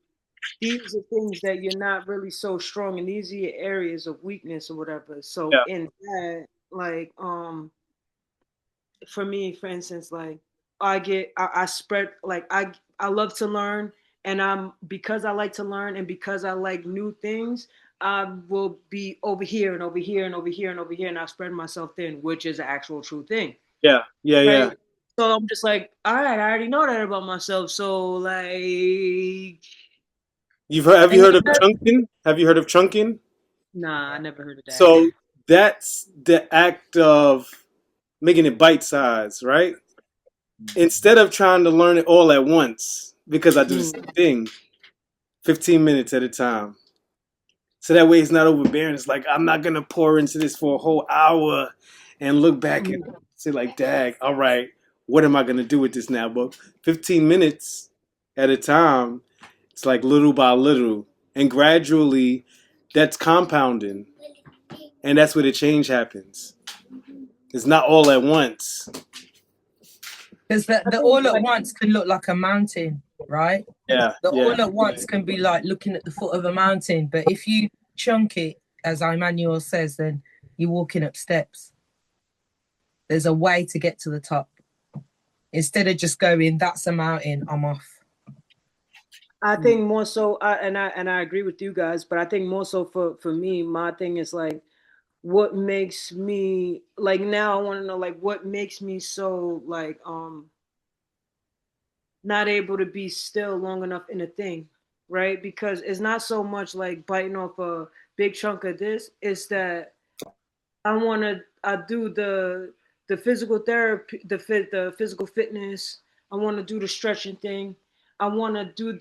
these are things that you're not really so strong in. These are your areas of weakness or whatever. So Yeah. in that, like, for me, for instance, like I spread like I love to learn, and I'm because I like to learn and because I like new things, I will be over here and over here and over here and over here, and I spread myself thin, which is an actual true thing, Yeah, yeah, right? yeah. So I'm just like, all right, I already know that about myself. So like, Have you And heard of chunking? Have you heard of chunking? nah, I never heard of that. So that's the act of making it bite size, right? Instead of trying to learn it all at once, because I do the Mm, same thing, 15 minutes at a time. So that way it's not overbearing. It's like, I'm not going to pour into this for a whole hour and look back and mm, say, like, dag, all right, what am I going to do with this now? But 15 minutes at a time, it's like little by little. And gradually, that's compounding. And that's where the change happens. It's not all at once. because I the think all at like, once can look like a mountain, right? Yeah, The yeah. all at once can be like looking at the foot of a mountain, but if you chunk it, as Emmanuel says, then you're walking up steps. There's a way to get to the top. Instead of just going, that's a mountain, I'm off. I think more so, and I agree with you guys, but I think more so for me, my thing is like, what makes me like now I want to know like what makes me so like not able to be still long enough in a thing, right? Because it's not so much like biting off a big chunk of this, it's that I do the physical therapy, the physical fitness. I want to do the stretching thing. I'm doing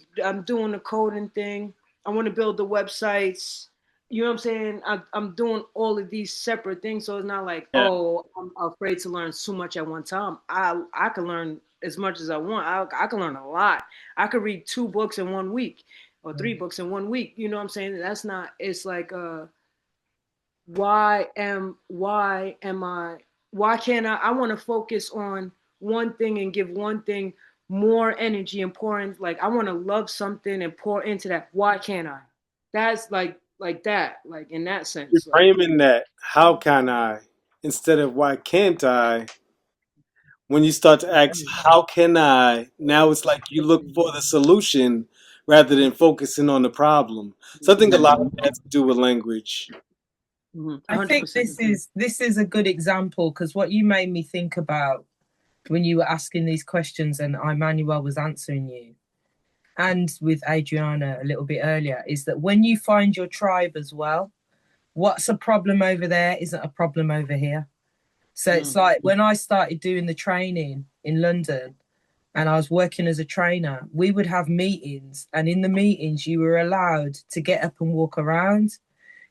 the coding thing. I want to build the websites. You know what I'm saying? I'm doing all of these separate things, so it's not like, Yeah. oh, I'm afraid to learn too much at one time. I can learn as much as I want. I can learn a lot. I could read 2 books in 1 week or 3 books in 1 week. You know what I'm saying? That's not. It's like why can't I want to focus on one thing and give one thing more energy and pour in, like I want to love something and pour into that. Why can't I? That's like that, like in that You're sense, like framing that, how can I, instead of why can't I. When you start to ask, how can I, now it's like you look for the solution rather than focusing on the problem. So I think a lot of that has to do with language. I think 100%. this is a good example because what you made me think about when you were asking these questions and Emmanuel was answering you, and with Adriana a little bit earlier, is that when you find your tribe as well, what's a problem over there isn't a problem over here. So it's like when I started doing the training in London and I was working as a trainer, we would have meetings, and in the meetings, you were allowed to get up and walk around.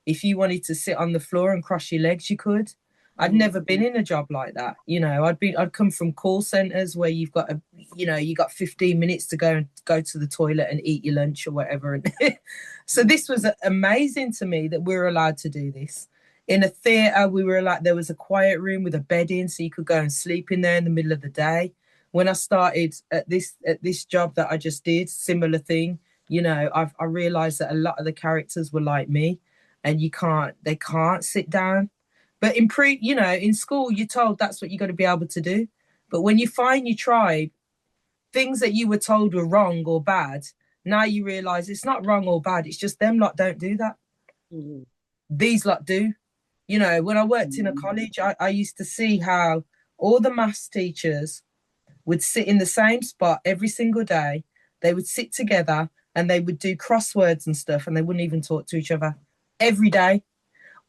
If you wanted to sit on the floor and cross your legs, you could. I'd never been in a job like that. I'd come from call centers where you've got you got 15 minutes to go to the toilet and eat your lunch or whatever. And so this was amazing to me that we were allowed to do this. In a theater, we were like, there was a quiet room with a bed in, so you could go and sleep in there in the middle of the day. When I started at this job that I just did, similar thing, I realized that a lot of the characters were like me, and they can't sit down. But in school, you're told that's what you got to be able to do. But when you find your tribe, things that you were told were wrong or bad, now you realize it's not wrong or bad. It's just them lot don't do that. These lot do. When I worked in a college, I used to see how all the maths teachers would sit in the same spot every single day. They would sit together and they would do crosswords and stuff, and they wouldn't even talk to each other every day.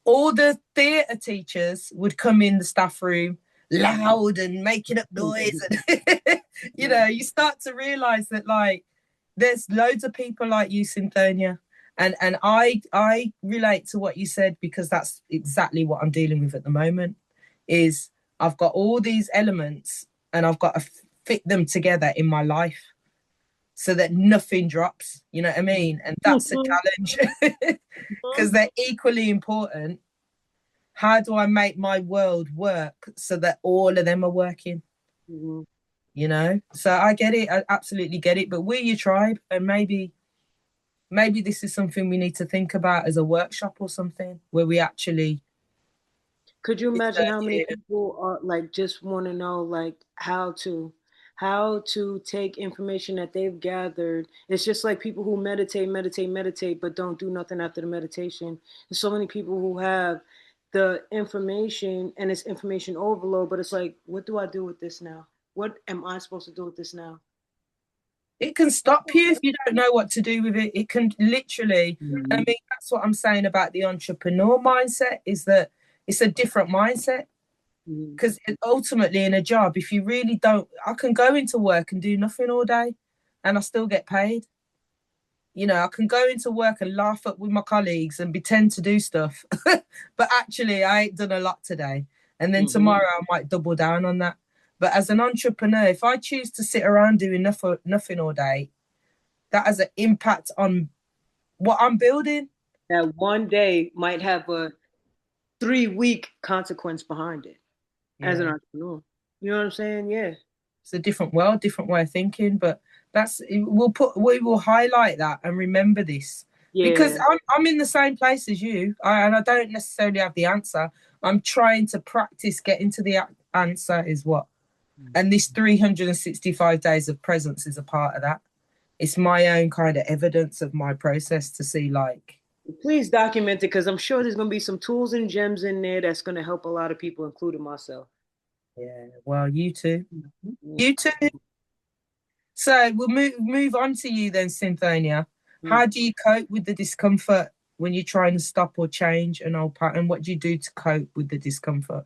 All the theatre teachers would come in the staff room loud and making up noise. And, you start to realize that, like, there's loads of people like you, Cynthonia. And I relate to what you said because that's exactly what I'm dealing with at the moment. Is I've got all these elements and I've got to fit them together in my life so that nothing drops. You know what I mean? And that's a challenge because they're equally important. How do I make my world work so that all of them are working? So I get it. I absolutely get it. But we're your tribe, and maybe this is something we need to think about as a workshop or something where we actually Could you imagine how many people are like just want to know like how to? how to take information that they've gathered. It's just like people who meditate, but don't do nothing after the meditation. There's so many people who have the information and it's information overload, but it's like, what do I do with this now? What am I supposed to do with this now? It can stop you if you don't know what to do with it. It can literally, I mean, that's what I'm saying about the entrepreneur mindset, is that it's a different mindset. Because ultimately in a job, if you really don't, I can go into work and do nothing all day and I still get paid. You know, I can go into work and laugh up with my colleagues and pretend to do stuff, but actually I ain't done a lot today. And then tomorrow I might double down on that. But as an entrepreneur, if I choose to sit around doing nothing all day, that has an impact on what I'm building. That one day might have a 3-week consequence behind it as an entrepreneur. You know what I'm saying? Yeah. It's a different world, different way of thinking, but we will highlight that and remember this. Yeah. Because I'm in the same place as you, and I don't necessarily have the answer. I'm trying to practice getting to the answer is what. And this 365 days of presence is a part of that. It's my own kind of evidence of my process to see, like. Please document it, because I'm sure there's going to be some tools and gems in there that's going to help a lot of people, including myself. Yeah, well, you too. You too. So we'll move on to you then, Cynthonia. How do you cope with the discomfort when you're trying to stop or change an old pattern? What do you do to cope with the discomfort?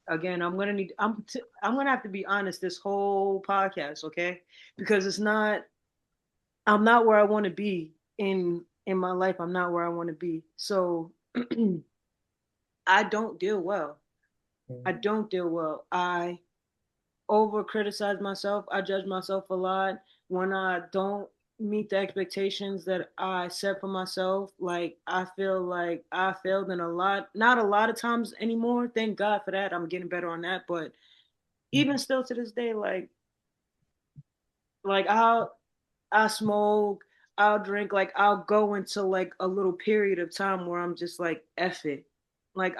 Again, I'm gonna have to be honest this whole podcast, okay? Because I'm not where I want to be in my life. I'm not where I want to be. So I don't deal well. I don't deal well. I over criticize myself. I judge myself a lot when I don't meet the expectations that I set for myself. Like, I feel like I failed in not a lot of times anymore. Thank God for that. I'm getting better on that. But even still to this day, like I smoke, I'll drink, like I'll go into like a little period of time where I'm just like F it. Like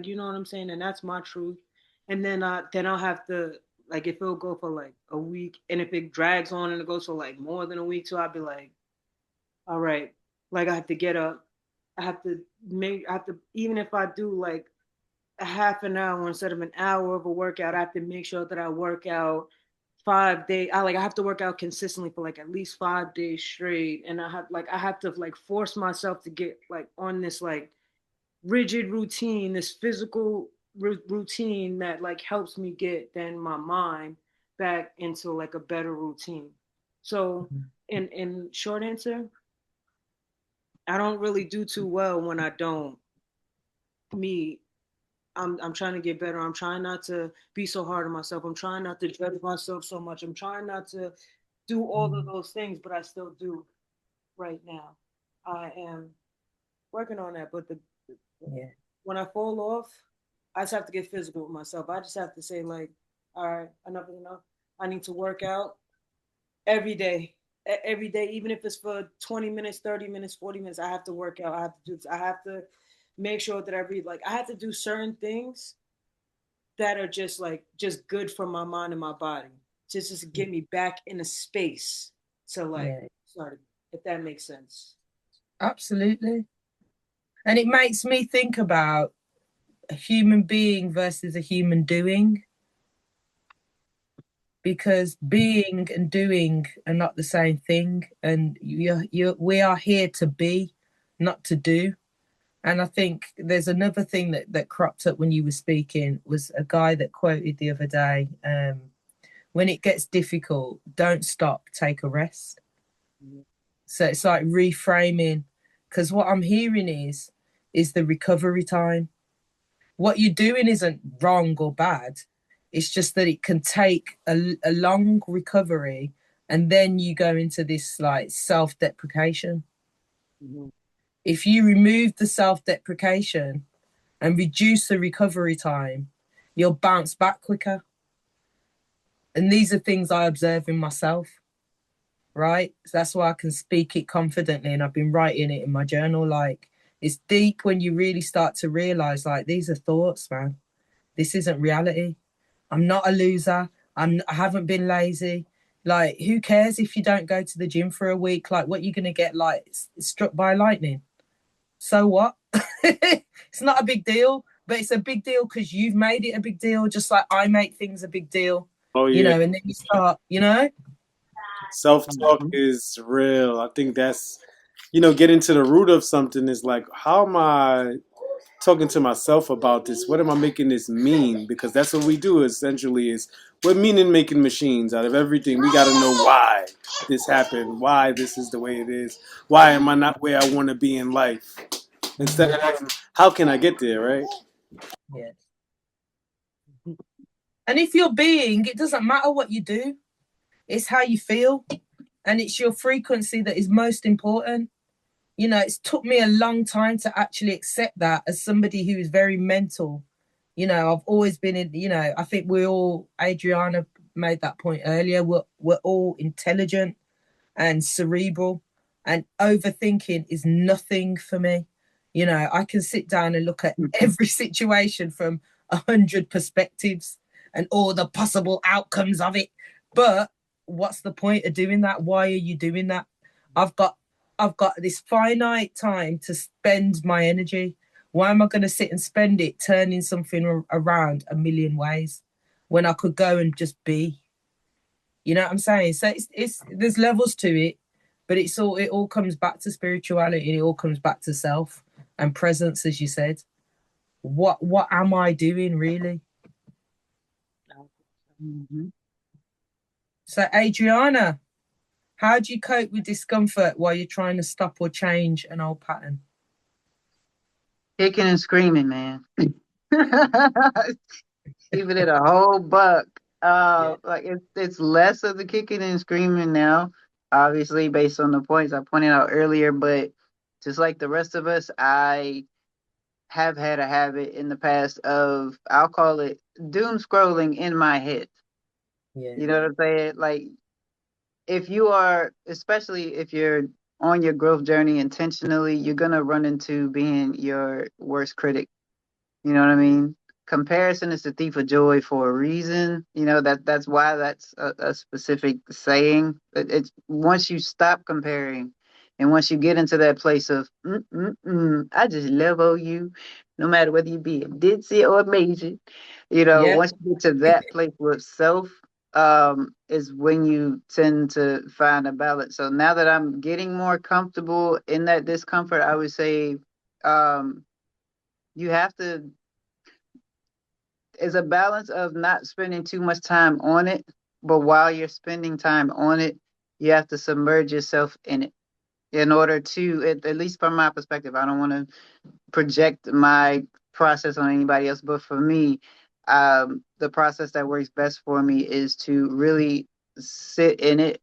you know what I'm saying? And that's my truth. And then I'll have to, like, if it'll go for like a week, and if it drags on and it goes for like more than a week too, I'll be like, all right, like I have to get up. I have to, even if I do like a half an hour instead of an hour of a workout, I have to make sure that I work out 5 days. I have to work out consistently for like at least 5 days straight. And I have to like force myself to get like on this like rigid routine, this physical routine that like helps me get then my mind back into like a better routine. So in short answer, I don't really do too well when I don't meet. I'm trying to get better. I'm trying not to be so hard on myself. I'm trying not to judge myself so much. I'm trying not to do all of those things, but I still do right now. I am working on that. But when I fall off, I just have to get physical with myself. I just have to say, like, all right, enough is enough. I need to work out every day. Every day, even if it's for 20 minutes, 30 minutes, 40 minutes, I have to work out. I have to make sure that I read. Like, I have to do certain things that are just good for my mind and my body. Just get me back in a space to like start, if that makes sense. Absolutely. And it makes me think about a human being versus a human doing, because being and doing are not the same thing. And we are here to be, not to do. And I think there's another thing that cropped up when you were speaking, was a guy that quoted the other day, when it gets difficult, don't stop, take a rest. So it's like reframing, because what I'm hearing is the recovery time. What you're doing isn't wrong or bad. It's just that it can take a long recovery, and then you go into this like self-deprecation. If you remove the self-deprecation and reduce the recovery time, you'll bounce back quicker. And these are things I observe in myself, right? So that's why I can speak it confidently, and I've been writing it in my journal. Like, it's deep when you really start to realize, like, these are thoughts, man. This isn't reality. I'm not a loser. I haven't been lazy. Like, who cares if you don't go to the gym for a week? Like, what, you gonna get like struck by lightning? So what? It's not a big deal, but it's a big deal because you've made it a big deal, just like I make things a big deal, Oh yeah, and then you start, self-talk Mhm. is real. I think that's, getting to the root of something is like, how am I talking to myself about this? What am I making this mean? Because that's what we do essentially is we're meaning making machines out of everything. We got to know why this happened, why this is the way it is, why am I not where I want to be in life? Instead of asking, how can I get there, right? Yes. And if you're being, it doesn't matter what you do, it's how you feel, and it's your frequency that is most important. It's took me a long time to actually accept that as somebody who is very mental. I've always been in, I think we all, Adriana made that point earlier, we're all intelligent and cerebral, and overthinking is nothing for me. I can sit down and look at every situation from 100 perspectives and all the possible outcomes of it. But what's the point of doing that? Why are you doing that? I've got I've got this finite time to spend my energy. Why am I going to sit and spend it turning something around a million ways when I could go and just be? You know what I'm saying? So it's there's levels to it, but it all comes back to spirituality. It all comes back to self and presence, as you said. What am I doing really? Mhm. So Adriana, how do you cope with discomfort while you're trying to stop or change an old pattern? Kicking and screaming, man. Keeping it a whole buck. Yeah. Like it's less of the kicking and screaming now, obviously based on the points I pointed out earlier. But just like the rest of us, I have had a habit in the past of, I'll call it doom scrolling in my head. Yeah. You know what I'm saying? Like, if you are, especially if you're on your growth journey intentionally, you're gonna run into being your worst critic. You know what I mean? Comparison is the thief of joy for a reason. That's why that's a specific saying. It's once you stop comparing, and once you get into that place of I just love you, no matter whether you be a ditzy or a major. Yeah. Once you get to that place with self, is when you tend to find a balance. So now that I'm getting more comfortable in that discomfort, I would say, um, you have to, is a balance of not spending too much time on it, but while you're spending time on it, you have to submerge yourself in it in order to, at least from my perspective, I don't want to project my process on anybody else, but for me, the process that works best for me is to really sit in it,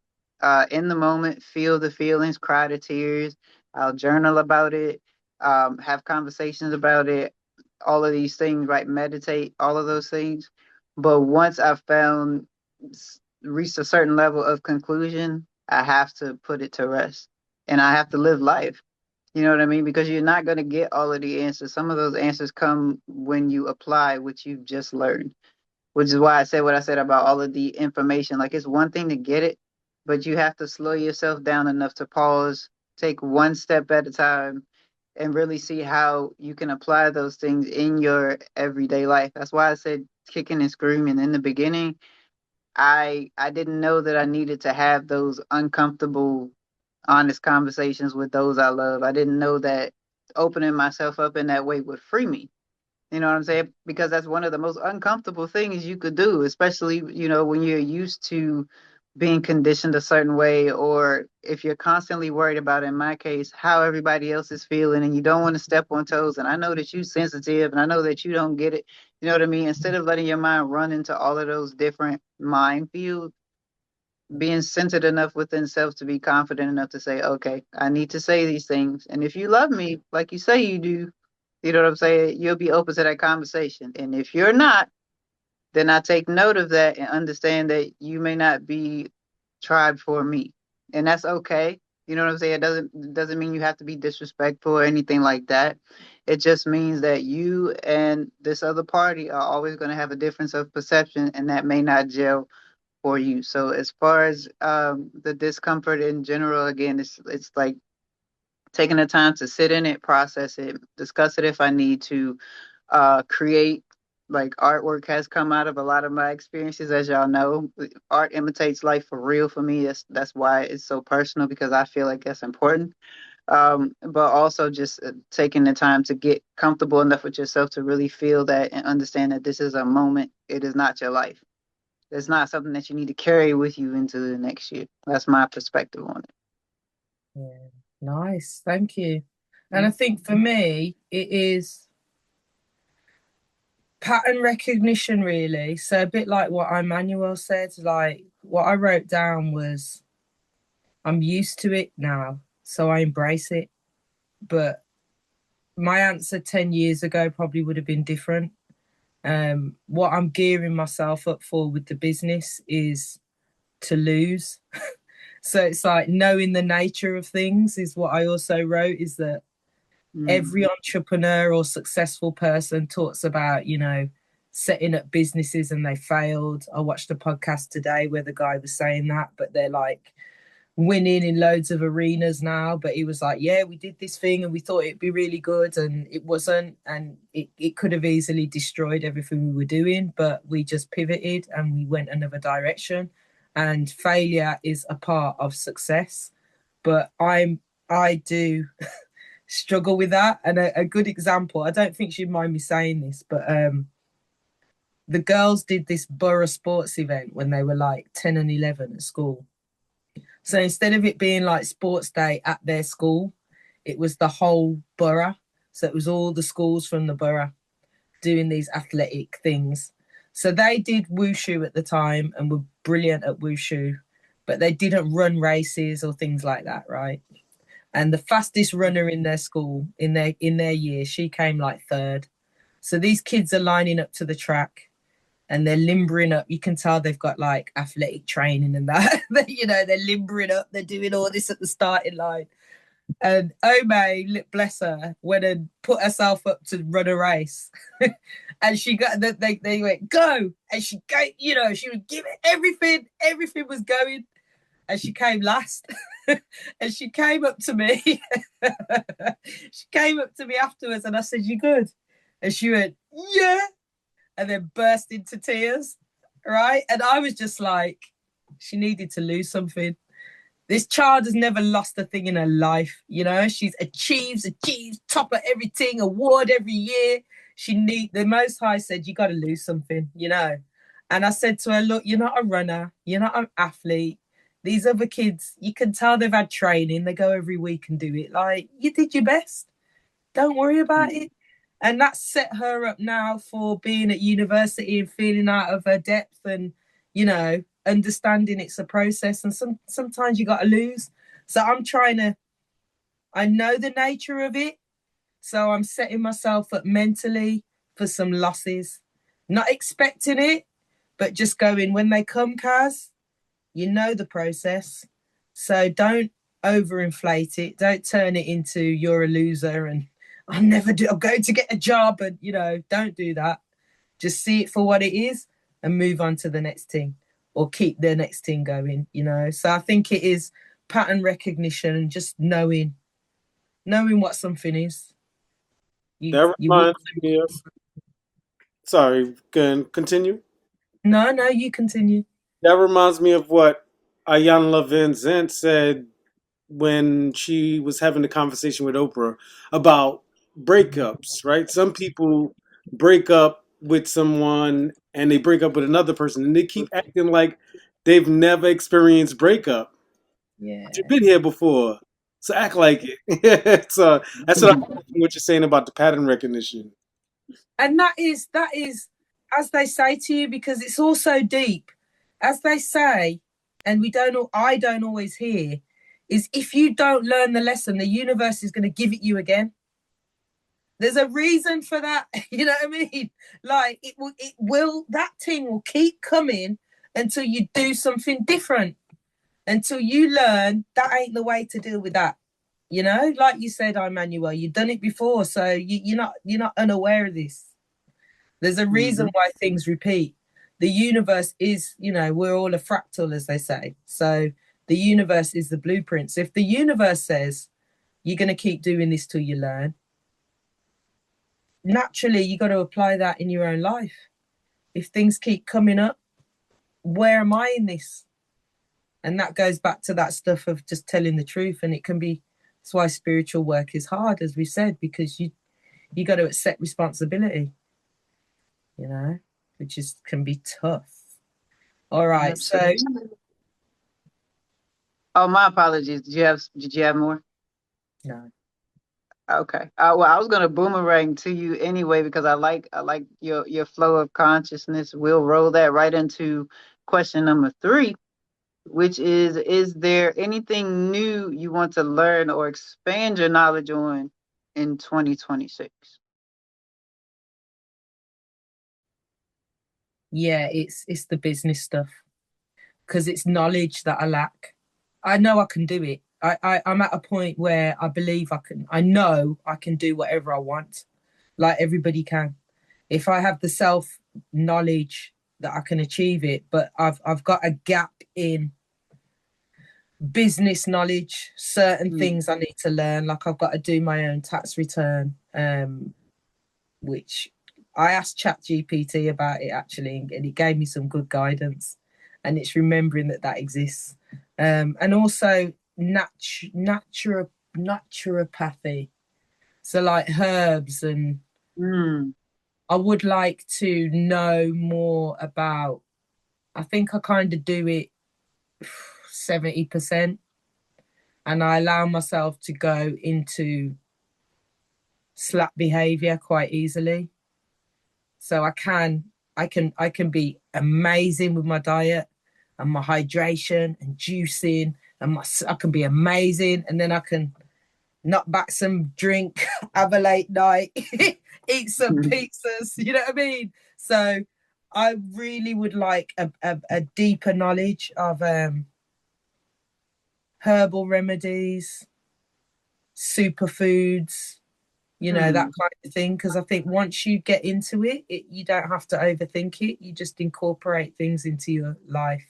in the moment, feel the feelings, cry the tears. I'll journal about it, have conversations about it, all of these things, right? Meditate, all of those things. But once I've found, reached a certain level of conclusion, I have to put it to rest and I have to live life. You know what I mean? Because you're not going to get all of the answers. Some of those answers come when you apply what you've just learned, which is why I said what I said about all of the information. Like, it's one thing to get it, but you have to slow yourself down enough to pause, take one step at a time, and really see how you can apply those things in your everyday life. That's why I said kicking and screaming in the beginning. I didn't know that I needed to have those uncomfortable, honest conversations with those I love. I didn't know that opening myself up in that way would free me. You know what I'm saying? Because that's one of the most uncomfortable things you could do, especially, when you're used to being conditioned a certain way, or if you're constantly worried about, in my case, how everybody else is feeling, and you don't want to step on toes. And I know that you're sensitive, and I know that you don't get it. You know what I mean? Instead of letting your mind run into all of those different minefields, being centered enough within self to be confident enough to say, okay, I need to say these things. And if you love me, like you say you do, you know what I'm saying? You'll be open to that conversation. And if you're not, then I take note of that and understand that you may not be tribe for me. And that's okay. You know what I'm saying? It doesn't mean you have to be disrespectful or anything like that. It just means that you and this other party are always going to have a difference of perception, and that may not gel for you. So as far as the discomfort in general, again, it's like taking the time to sit in it, process it, discuss it if I need to, create. Like artwork has come out of a lot of my experiences, as y'all know. Art imitates life for real for me. That's why it's so personal, because I feel like that's important. But also just taking the time to get comfortable enough with yourself to really feel that and understand that this is a moment. It is not your life. It's not something that you need to carry with you into the next year. That's my perspective on it. Yeah, nice. Thank you. And I think for me, it is pattern recognition, really. So a bit like what Emmanuel said, like what I wrote down was I'm used to it now, so I embrace it. But my answer 10 years ago probably would have been different. What I'm gearing myself up for with the business is to lose. So it's like knowing the nature of things is what I also wrote, is that every entrepreneur or successful person talks about, setting up businesses and they failed. I watched a podcast today where the guy was saying that, but they're like winning in loads of arenas now. But he was like, yeah, we did this thing and we thought it'd be really good and it wasn't. And it could have easily destroyed everything we were doing, but we just pivoted and we went another direction. And failure is a part of success. But I do struggle with that. And a good example, I don't think she'd mind me saying this, but the girls did this borough sports event when they were like 10 and 11 at school. So instead of it being like sports day at their school, it was the whole borough. So it was all the schools from the borough doing these athletic things. So they did wushu at the time and were brilliant at wushu, but they didn't run races or things like that, right? And the fastest runner in their school, in their year, she came like third. So these kids are lining up to the track and they're limbering up. You can tell they've got like athletic training and that. They're limbering up. They're doing all this at the starting line. And Ome, bless her, went and put herself up to run a race. And she got, they went, go. And she go, she would give it everything. Everything was going. And she came last. And she came up to me. She came up to me afterwards and I said, you good? And she went, yeah. And then burst into tears, right? And I was just like, she needed to lose something. This child has never lost a thing in her life, She's achieves, top of everything, award every year. The Most High said, you got to lose something, And I said to her, look, you're not a runner. You're not an athlete. These other kids, you can tell they've had training. They go every week and do it. Like, you did your best. Don't worry about it. And that set her up now for being at university and feeling out of her depth and, understanding it's a process. And sometimes you got to lose. So I know the nature of it. So I'm setting myself up mentally for some losses, not expecting it, but just going, when they come, Kaz, you know the process. So don't overinflate it. Don't turn it into you're a loser and I'm going to get a job and, don't do that. Just see it for what it is and move on to the next thing or keep the next thing going, So I think it is pattern recognition and just knowing what something is. That reminds me of... Sorry, can continue? No, you continue. That reminds me of what Ayanna Van Zant said when she was having a conversation with Oprah about breakups, right? Some people break up with someone and they break up with another person and they keep acting like they've never experienced breakup. Yeah. But you've been here before, so act like it. So that's what you're saying about the pattern recognition. And that is, as they say to you, because it's all so deep, as they say, and I don't always hear, is if you don't learn the lesson, the universe is going to give it you again. There's a reason for that. You know what I mean? Like that thing will keep coming until you do something different, until you learn that ain't the way to deal with that. You know, like you said, Emmanuel, you've done it before, so you're not unaware of this. There's a reason Mm-hmm. why things repeat. The universe is, we're all a fractal, as they say. So the universe is the blueprint. So if the universe says you're going to keep doing this till you learn, naturally you got to apply that in your own life. If things keep coming up, where am I in this? And that goes back to that stuff of just telling the truth. And it can be, that's why spiritual work is hard, as we said, because you got to accept responsibility, which can be tough. All right, so Absolutely. Oh, my apologies. Did you have more? no. Okay. Well, I was gonna boomerang to you anyway because I like your flow of consciousness. We'll roll that right into question number three, which is there anything new you want to learn or expand your knowledge on in 2026? Yeah, it's the business stuff because it's knowledge that I lack. I know I can do it. I'm at a point where I believe I can. I know I can do whatever I want, like everybody can. If I have the self knowledge that I can achieve it, but I've got a gap in business knowledge. Certain Mm. things I need to learn, like I've got to do my own tax return, which I asked ChatGPT about it actually, and it gave me some good guidance. And it's remembering that exists, and also naturopathy, so like herbs, and Mm. I would like to know more about. I think I kind of do it 70%, and I allow myself to go into slack behavior quite easily. So I can be amazing with my diet and my hydration and juicing, and I can be amazing, and then I can knock back some drink, have a late night, eat some pizzas. You know what I mean? So I really would like a deeper knowledge of herbal remedies, superfoods, that Mm. kind of thing. Because I think once you get into it, you don't have to overthink it. You just incorporate things into your life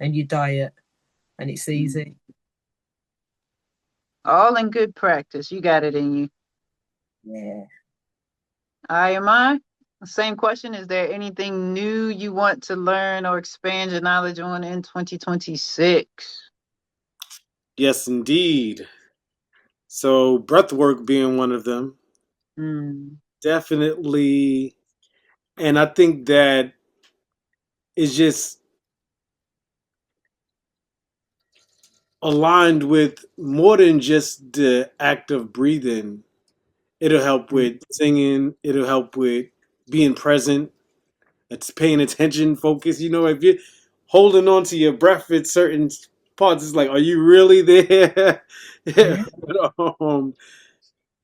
and your diet, and it's Mm. easy. All in good practice. You got it in you. Yeah. I. Same question. Is there anything new you want to learn or expand your knowledge on in 2026? Yes, indeed. So breath work being one of them, Mm. definitely. And I think that is just aligned with more than just the act of breathing. It'll help Mm. with singing. It'll help with being present. It's paying attention, focus. If you're holding on to your breath at certain parts, it's like, are you really there? Mm-hmm. But,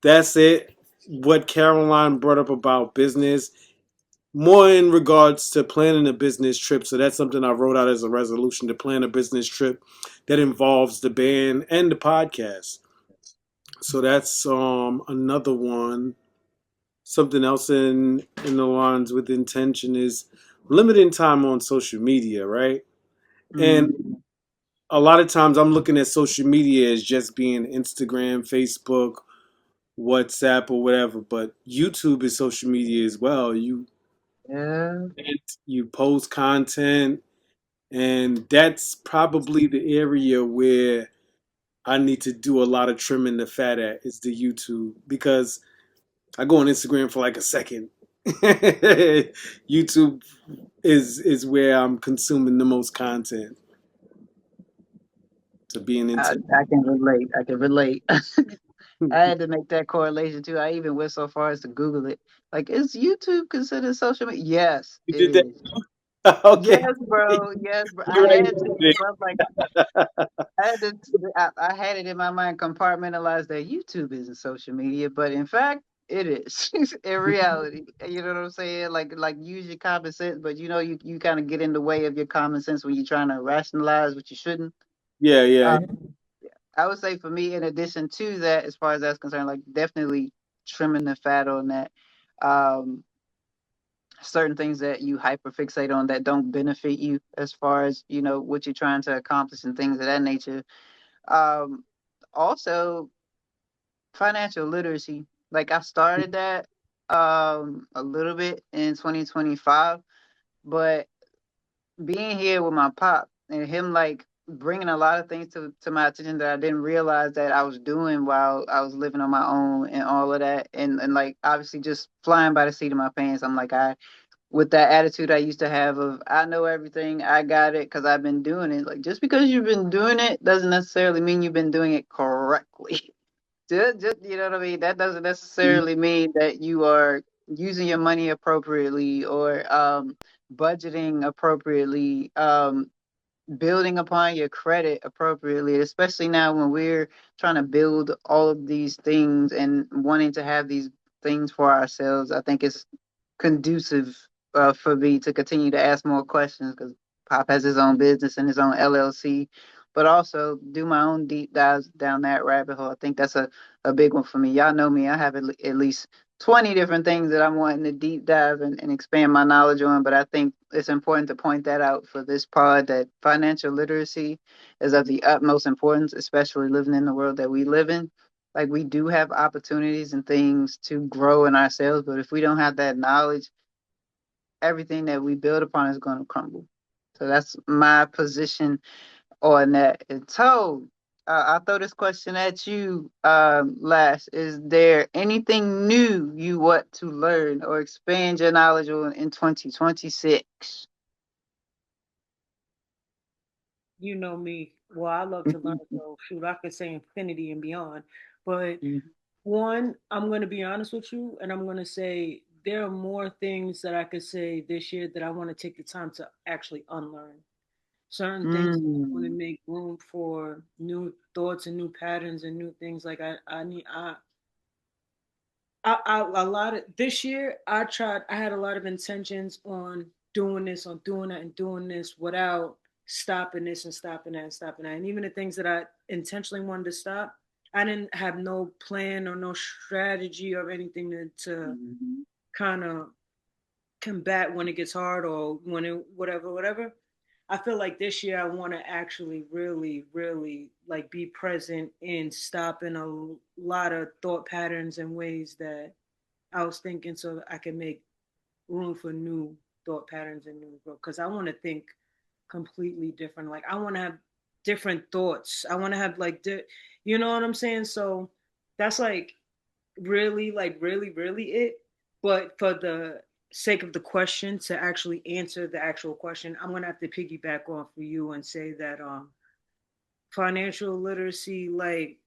that's it. What Caroline brought up about business, more in regards to planning a business trip. So that's something I wrote out as a resolution to plan a business trip that involves the band and the podcast. So that's another one. Something else in the lines with intention is limiting time on social media, right? And Mm. a lot of times I'm looking at social media as just being Instagram, Facebook, WhatsApp, or whatever. But YouTube is social media as well. Yeah. You post content, and that's probably the area where I need to do a lot of trimming the fat at is the YouTube, because I go on Instagram for like a second. YouTube is where I'm consuming the most content to being I, into. I can relate. I can relate. I had to make that correlation too. I even went so far as to Google it. Like, is YouTube considered social media? Yes, You it did that? is. Okay. Yes, bro. Yes, bro. I You're right. had to. So I'm like, I had to. I had it in my mind compartmentalized that YouTube isn't social media, but in fact, it is in reality. You know what I'm saying? Like use your common sense, but you kind of get in the way of your common sense when you're trying to rationalize what you shouldn't. Yeah, yeah. Uh, Mm-hmm. I would say for me, in addition to that, as far as that's concerned, like definitely trimming the fat on that. Um, Certain things that you hyperfixate on that don't benefit you as far as, you know, what you're trying to accomplish and things of that nature. Um, Also financial literacy. Like I started that a little bit in 2025, but being here with my pop and him like bringing a lot of things to my attention that I didn't realize that I was doing while I was living on my own and all of that, and like obviously just flying by the seat of my pants. I'm like, I with that attitude I used to have of I know everything, I got it because I've been doing it. Like just because you've been doing it doesn't necessarily mean you've been doing it correctly. Just, you know what I mean? That doesn't necessarily mean that you are using your money appropriately or budgeting appropriately, building upon your credit appropriately, especially now when we're trying to build all of these things and wanting to have these things for ourselves. I think it's conducive for me to continue to ask more questions because Pop has his own business and his own LLC, but also do my own deep dives down that rabbit hole. I think that's a big one for me. Y'all know me. I have at least 20 different things that I'm wanting to deep dive and expand my knowledge on, but I think it's important to point that out for this pod that financial literacy is of the utmost importance, especially living in the world that we live in. Like we do have opportunities and things to grow in ourselves, but if we don't have that knowledge, everything that we build upon is going to crumble. So that's my position on that. And so I'll throw this question at you, Lash. Is there anything new you want to learn or expand your knowledge on in 2026? You know me. Well, I love to learn, so shoot, I could say infinity and beyond. But one, I'm going to be honest with you, and I'm going to say there are more things that I could say this year that I want to take the time to actually unlearn. Certain things I want to Mm. make room for new thoughts and new patterns and new things. Like I need, I a lot of this year I tried. I had a lot of intentions on doing that, and doing this without stopping this and stopping that and stopping that. And even the things that I intentionally wanted to stop, I didn't have no plan or no strategy or anything to Mhm. kind of combat when it gets hard or when it whatever. I feel like this year I want to actually really like be present in stopping a lot of thought patterns and ways that I was thinking so that I can make room for new thought patterns and new growth. Because I want to think completely different. Like I want to have different thoughts. I want to have you know what I'm saying? So that's really it. But for the sake of the question, to actually answer the actual question, I'm gonna have to piggyback off for you and say that financial literacy, like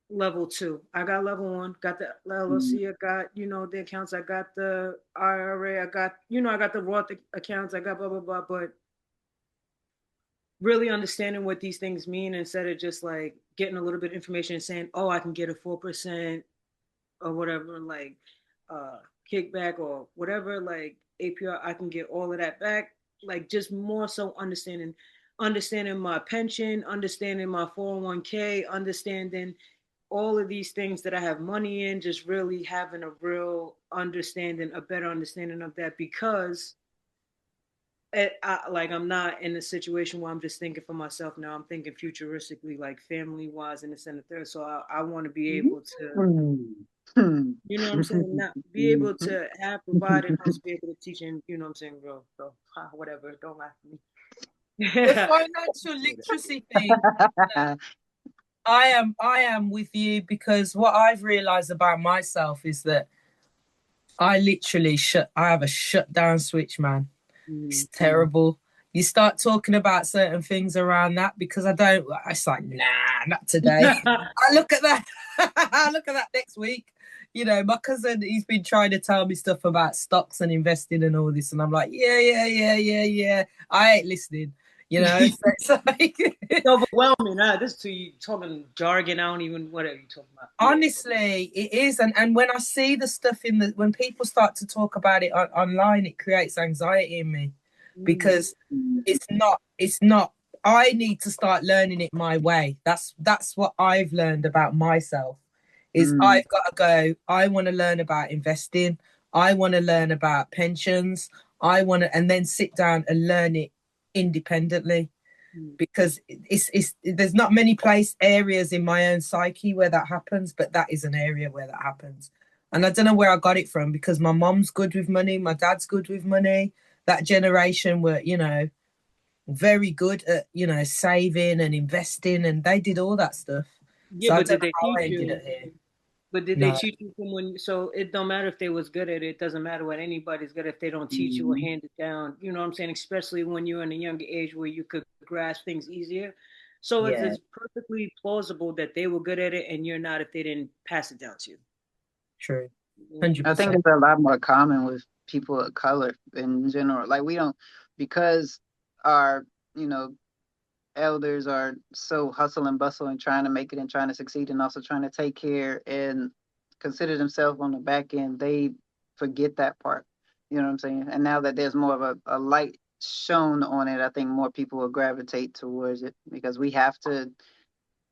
level two. I got level one, got the Mhm. LLC, I got, the accounts, I got the IRA, I got, I got the Roth accounts, I got blah blah blah. But really understanding what these things mean instead of just like getting a little bit of information and saying, oh, I can get a 4% or whatever, like uh kickback or whatever, like APR, I can get all of that back. Like just more so understanding my pension, understanding my 401k, understanding all of these things that I have money in, just really having a real understanding, a better understanding of that because like I'm not in a situation where I'm just thinking for myself now. I'm thinking futuristically, like family wise, and this and the third. So I want to be able to, Mhm. you know what I'm saying, not be able to have, provide, and also be able to teach and, you know what I'm saying, grow. So whatever, don't laugh at me. The financial literacy thing, I am with you because what I've realized about myself is that I have a shutdown switch, man. It's terrible. You start talking about certain things around that because it's like, nah, not today. I look at that. I look at that next week. My cousin, he's been trying to tell me stuff about stocks and investing and all this. And I'm like, yeah. I ain't listening. So it's like, It's overwhelming. This to you talking jargon. I don't even whatever you talking about. Yeah. honestly, it is. And when I see the stuff when people start to talk about it online, it creates anxiety in me Mm. because it's not I need to start learning it my way. That's what I've learned about myself. Is I've got to go. I want to learn about investing. I want to learn about pensions. I want to, and then sit down and learn it independently, because it's there's not many areas in my own psyche where that happens, but that is an area where that happens. And I don't know where I got it from, because my mom's good with money, my dad's good with money. That generation were, very good at, saving and investing, and they did all that stuff. Yeah, So I but don't did know they how teach I ended you? up here. But did they No. teach you from when? So it don't matter if they was good at it. It doesn't matter what anybody's good if they don't teach you or Mm-hmm. hand it down. You know what I'm saying? Especially when you're in a younger age where you could grasp things easier. So Yeah, it's perfectly plausible that they were good at it and you're not if they didn't pass it down to you. true. I think 100%. it's a lot more common with people of color in general. Like we don't, because our, you know, elders are so hustle and bustle and trying to make it and trying to succeed and also trying to take care and consider themselves on the back end. They forget that part. You know what I'm saying? And now that there's more of a light shown on it, I think more people will gravitate towards it because we have to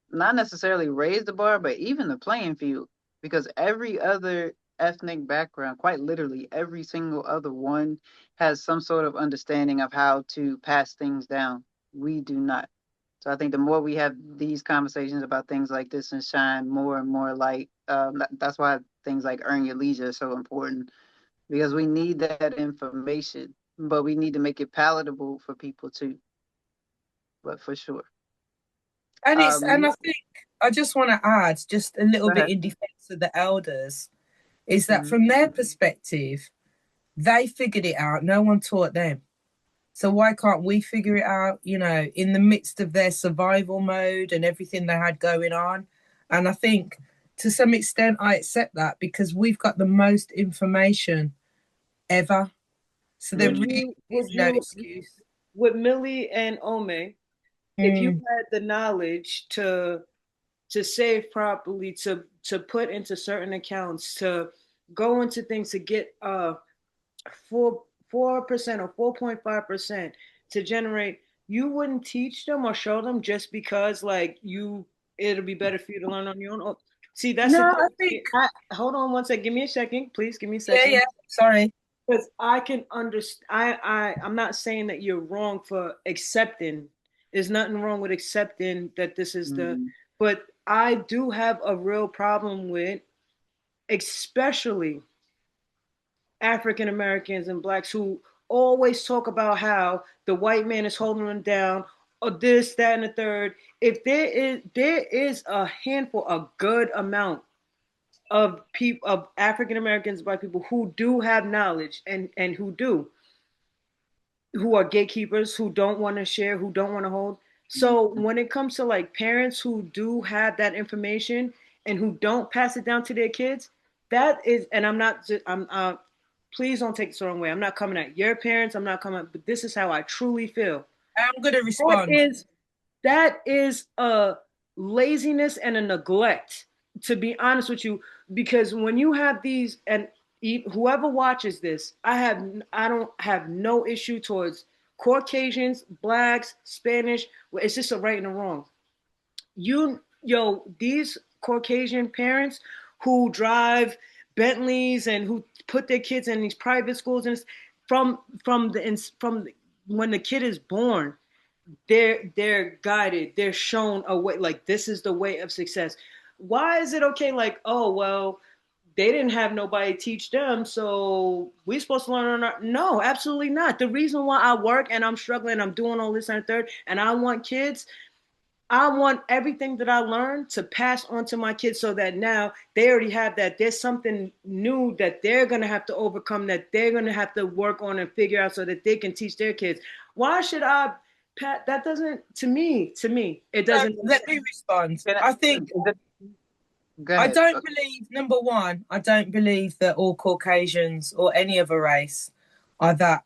not necessarily raise the bar, but even the playing field, because every other ethnic background, quite literally every single other one, has some sort of understanding of how to pass things down. We do not. So I think the more we have these conversations about things like this and shine more and more light, that's why things like Earn Your Leisure are so important, because we need that information, but we need to make it palatable for people too. But for sure. And I Um, think I just want to add just a little Go bit ahead. in defense of the elders, is that Mhm. from their perspective, they figured it out. No one taught them. So why can't we figure it out, in the midst of their survival mode and everything they had going on? And I think to some extent I accept that, because we've got the most information ever. So there Would really you is would no you excuse. with Millie and Ome, if you Mm. had the knowledge to save properly, to put into certain accounts, to go into things to get 4% or 4.5% to generate, you wouldn't teach them or show them just because like it'll be better for you to learn on your own. Oh, see, that's No, the I think, thing. Hold on one second. Give me a second, please. Give me a yeah, second. yeah. Sorry. Because I can understand. I'm not saying that you're wrong for accepting. There's nothing wrong with accepting that this is the. Mhm. But I do have a real problem with, especially African Americans and blacks who always talk about how the white man is holding them down, or this, that, and the third. If there is a handful, a good amount of people, of African Americans, black people who do have knowledge and who are gatekeepers, who don't want to share, who don't want to hold. So when it comes to like parents who do have that information and who don't pass it down to their kids, that is, and I'm not, I'm, please don't take this the wrong way. I'm not coming at your parents. I'm not coming, but this is how I truly feel. I'm going to That respond. is, that is a laziness and a neglect, to be honest with you, because when you have these, and whoever watches this, I don't have no issue towards Caucasians, blacks, Spanish. It's just a right and a wrong. These Caucasian parents who drive Bentleys and who put their kids in these private schools, and from when the kid is born, they're guided, they're shown a way, like this is the way of success. Why is it okay, like, oh well, they didn't have nobody teach them, so we're supposed to learn on our, no, absolutely not. The reason why I work and I'm struggling, I'm doing all this and third, and I want kids, I want everything that I learned to pass on to my kids, so that now they already have that. There's something new that they're going to have to overcome, that they're going to have to work on and figure out so that they can teach their kids. Why should I, Pat? That doesn't, to me, it So doesn't. let me respond. Can I think Go I ahead. don't believe, number one, I don't believe that all Caucasians or any other race are that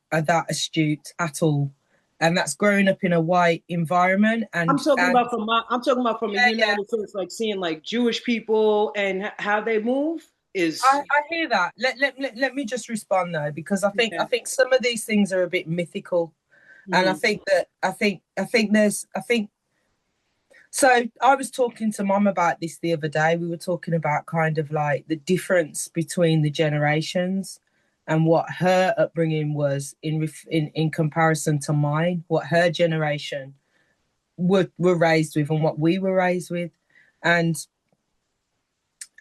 astute at all. And that's growing up in a white environment, and I'm talking about from a yeah, yeah. United States, like seeing like Jewish people and how they move is, I hear that. Let me just respond though, because I think yeah. some of these things are a bit mythical. And so I was talking to Mom about this the other day. We were talking about kind of like the difference between the generations and what her upbringing was in comparison to mine, what her generation were raised with and what we were raised with. And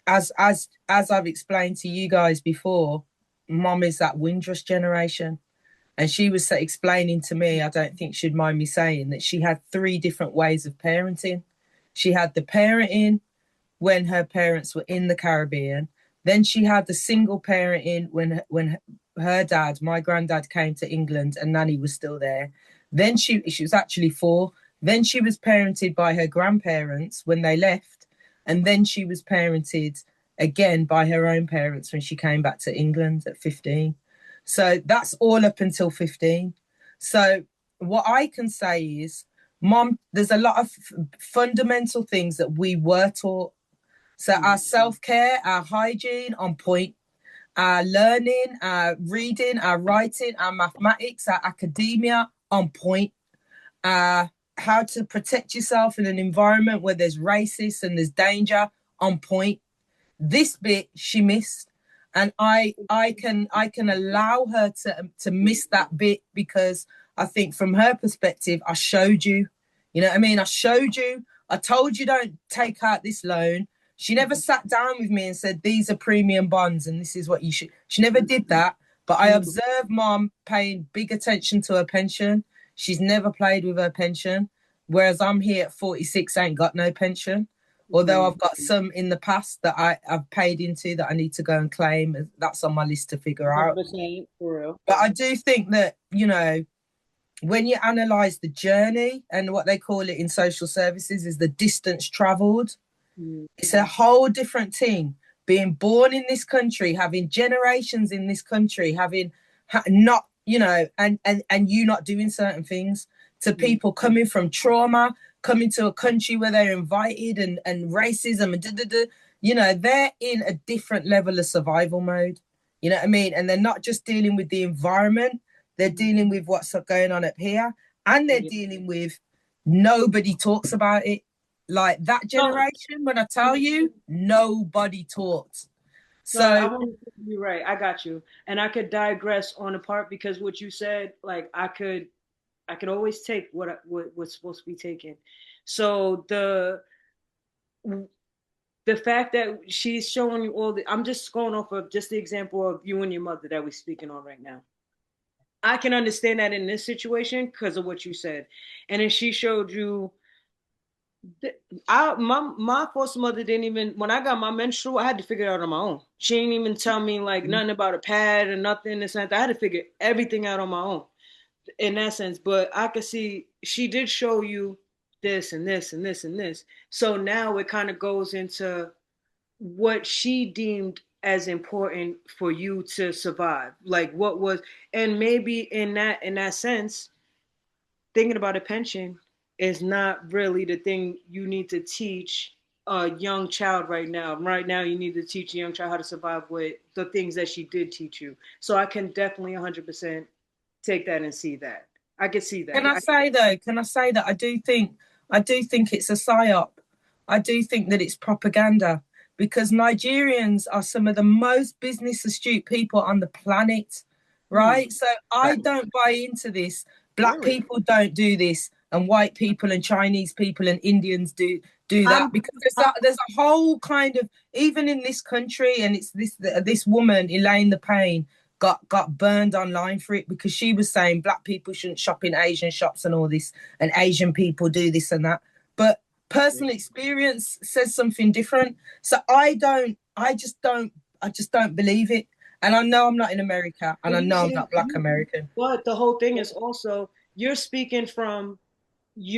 as I've explained to you guys before, Mom is that Windrush generation. And she was explaining to me, I don't think she'd mind me saying, that she had 3 different ways of parenting. She had the parenting when her parents were in the Caribbean. Then she had the single parenting when her dad, my granddad, came to England and Nanny was still there. Then she was actually 4. Then she was parented by her grandparents when they left. And then she was parented again by her own parents when she came back to England at 15. So that's all up until 15. So what I can say is, Mom, there's a lot of fundamental things that we were taught. So our self-care, our hygiene on point, our learning, our reading, our writing, our mathematics, our academia on point, how to protect yourself in an environment where there's racist and there's danger on point. This bit she missed. And I can allow her to miss that bit because I think from her perspective, I showed you. You know what I mean? I showed you. I told you don't take out this loan. She never sat down with me and said, these are premium bonds and this is what you should. She never did that. But I observed Mom paying big attention to her pension. She's never played with her pension. Whereas I'm here at 46, ain't got no pension. Although I've got some in the past that I've paid into that I need to go and claim. That's on my list to figure out. For real. But I do think that, you know, when you analyse the journey, and what they call it in social services is the distance travelled, it's a whole different thing. Being born in this country, having generations in this country, having not, you know, and you not doing certain things, to people coming from trauma, coming to a country where they're invited and racism and you know, they're in a different level of survival mode. You know what I mean? And they're not just dealing with the environment, they're dealing with what's going on up here, and they're dealing with nobody talks about it. Like that generation, when I tell you, nobody talks. So you're right. I got you. And I could digress on a part because what you said, like I could always take what's supposed to be taken. So the fact that she's showing you all the, I'm just going off of just the example of you and your mother that we're speaking on right now. I can understand that in this situation because of what you said. And then she showed you, my foster mother didn't even, when I got my menstrual, I had to figure it out on my own. She didn't even tell me like nothing about a pad or nothing. This and that. I had to figure everything out on my own in that sense. But I could see she did show you this and this and this and this. So now it kind of goes into what she deemed as important for you to survive. Like what was, and maybe in that sense, thinking about a pension is not really the thing you need to teach a young child right now. Right now, you need to teach a young child how to survive with the things that she did teach you. So I can definitely 100% take that and see that. I can see that. Can I say that I do think it's a psyop. I do think that it's propaganda because Nigerians are some of the most business astute people on the planet, right? So I don't buy into this. Black people don't do this, and white people and Chinese people and Indians do that because there's a whole kind of, even in this country, and it's this woman Elaine the Pain got burned online for it because she was saying black people shouldn't shop in Asian shops and all this, and Asian people do this and that. But personal experience says something different. So I just don't believe it. And I know I'm not in America, and I know I'm not Black American. But the whole thing is also, you're speaking from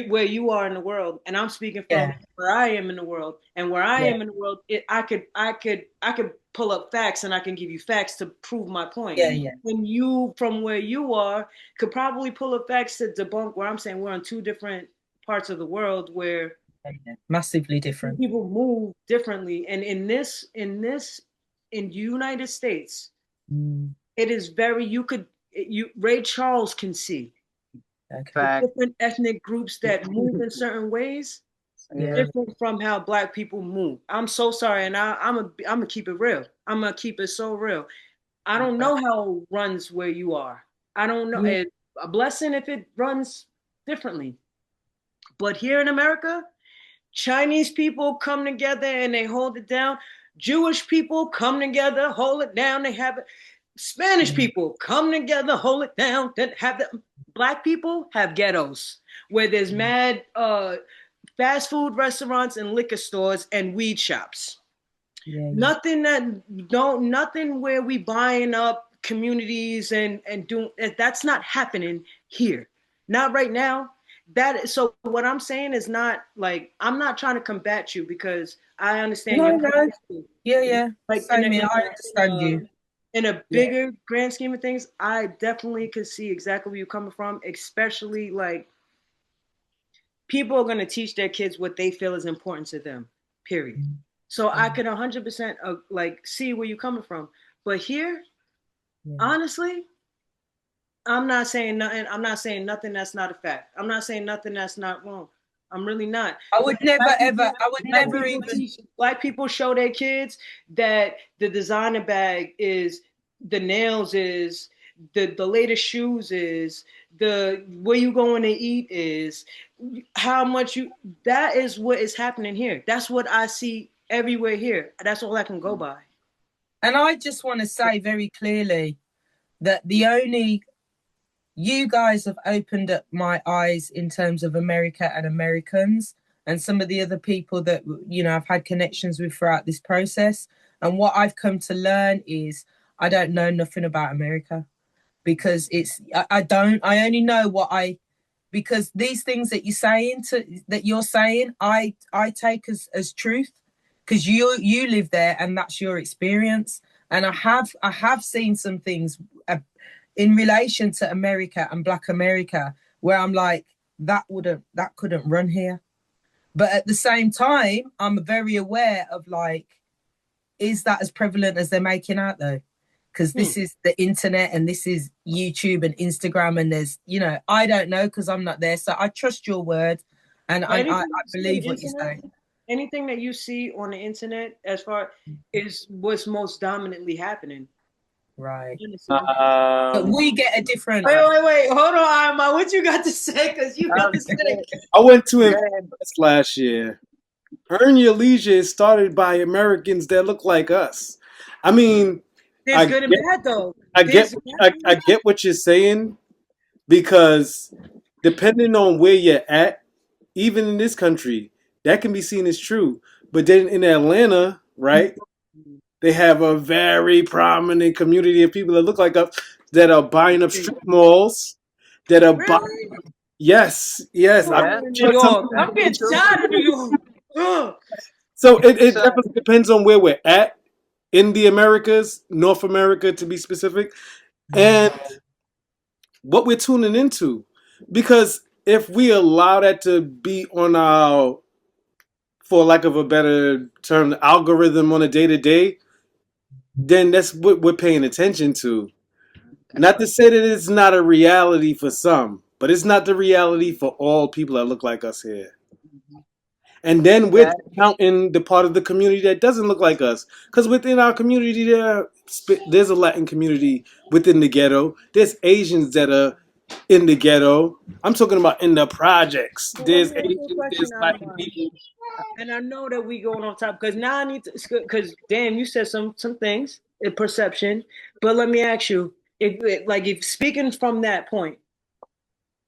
where you are in the world, and I'm speaking from where I am in the world. And where I am in the world, I could pull up facts, and I can give you facts to prove my point. When you, from where you are, could probably pull up facts to debunk where I'm saying we're on 2 different parts of the world where massively different. People move differently, and in the United States, it is very, Ray Charles can see. Okay. Fact. Different ethnic groups that move in certain ways, Yeah. different from how Black people move. I'm so sorry, and I'm gonna keep it real. I'm gonna keep it so real. I don't know how it runs where you are. I don't know. Yeah. It's a blessing if it runs differently. But here in America, Chinese people come together and they hold it down. Jewish people come together, hold it down. They have it. Spanish people come together, hold it down. That have the Black people have ghettos where there's mad fast food restaurants and liquor stores and weed shops. Yeah. Nothing where we buying up communities and doing that's not happening here. Not right now. So what I'm saying is not like I'm not trying to combat you because I understand No, your no. point. Yeah, yeah. Like Same here. I understand you. in a Yeah. bigger grand scheme of things, I definitely could see exactly where you're coming from, especially like people are going to teach their kids what they feel is important to them, period. So I could 100% like see where you're coming from. But here, Yeah. honestly, I'm not saying nothing. I'm not saying nothing that's not a fact. I'm not saying nothing that's not wrong. I'm really not. I would never ever. I would Black never people even. Black people show their kids that the designer bag is, the nails is, the latest shoes is, the where you going to eat is, how much you. That is what is happening here. That's what I see everywhere here. That's all I can go by. And I just want to say very clearly that you guys have opened up my eyes in terms of America and Americans and some of the other people that I've had connections with throughout this process. And what I've come to learn is I don't know nothing about America because I only know because these things that you're saying, I take as truth because you live there and that's your experience. And I have seen some things in relation to America and Black America where I'm like, that couldn't run here. But at the same time, I'm very aware of like, is that as prevalent as they're making out though? Because this is the internet and this is YouTube and Instagram and there's, I don't know because I'm not there. So I trust your word and I believe what you're saying. Anything that you see on the internet as far is what's most dominantly happening. Right. But we get a different. Wait. Hold on, Irma. What you got to say? Because you got to say. I went to Invest last year. Earn Your Leisure is started by Americans that look like us. I mean, There's good and bad though. I get what you're saying because depending on where you're at, even in this country, that can be seen as true. But then in Atlanta, right, they have a very prominent community of people that look like us that are buying up strip malls, that are buying. Yes. I'm New York. I'm getting tired of New York. So it definitely depends on where we're at in the Americas, North America to be specific, and what we're tuning into. Because if we allow that to be on our, for lack of a better term, algorithm on a day to day, then that's what we're paying attention to. Not to say that it's not a reality for some, but it's not the reality for all people that look like us here. And then we're counting the part of the community that doesn't look like us. Because within our community, there's a Latin community within the ghetto. There's Asians that are in the ghetto. I'm talking about in the projects. There's Asians, there's Latin people. And I know that we going on top because now I need to, because damn, you said some things in perception. But let me ask you, if speaking from that point,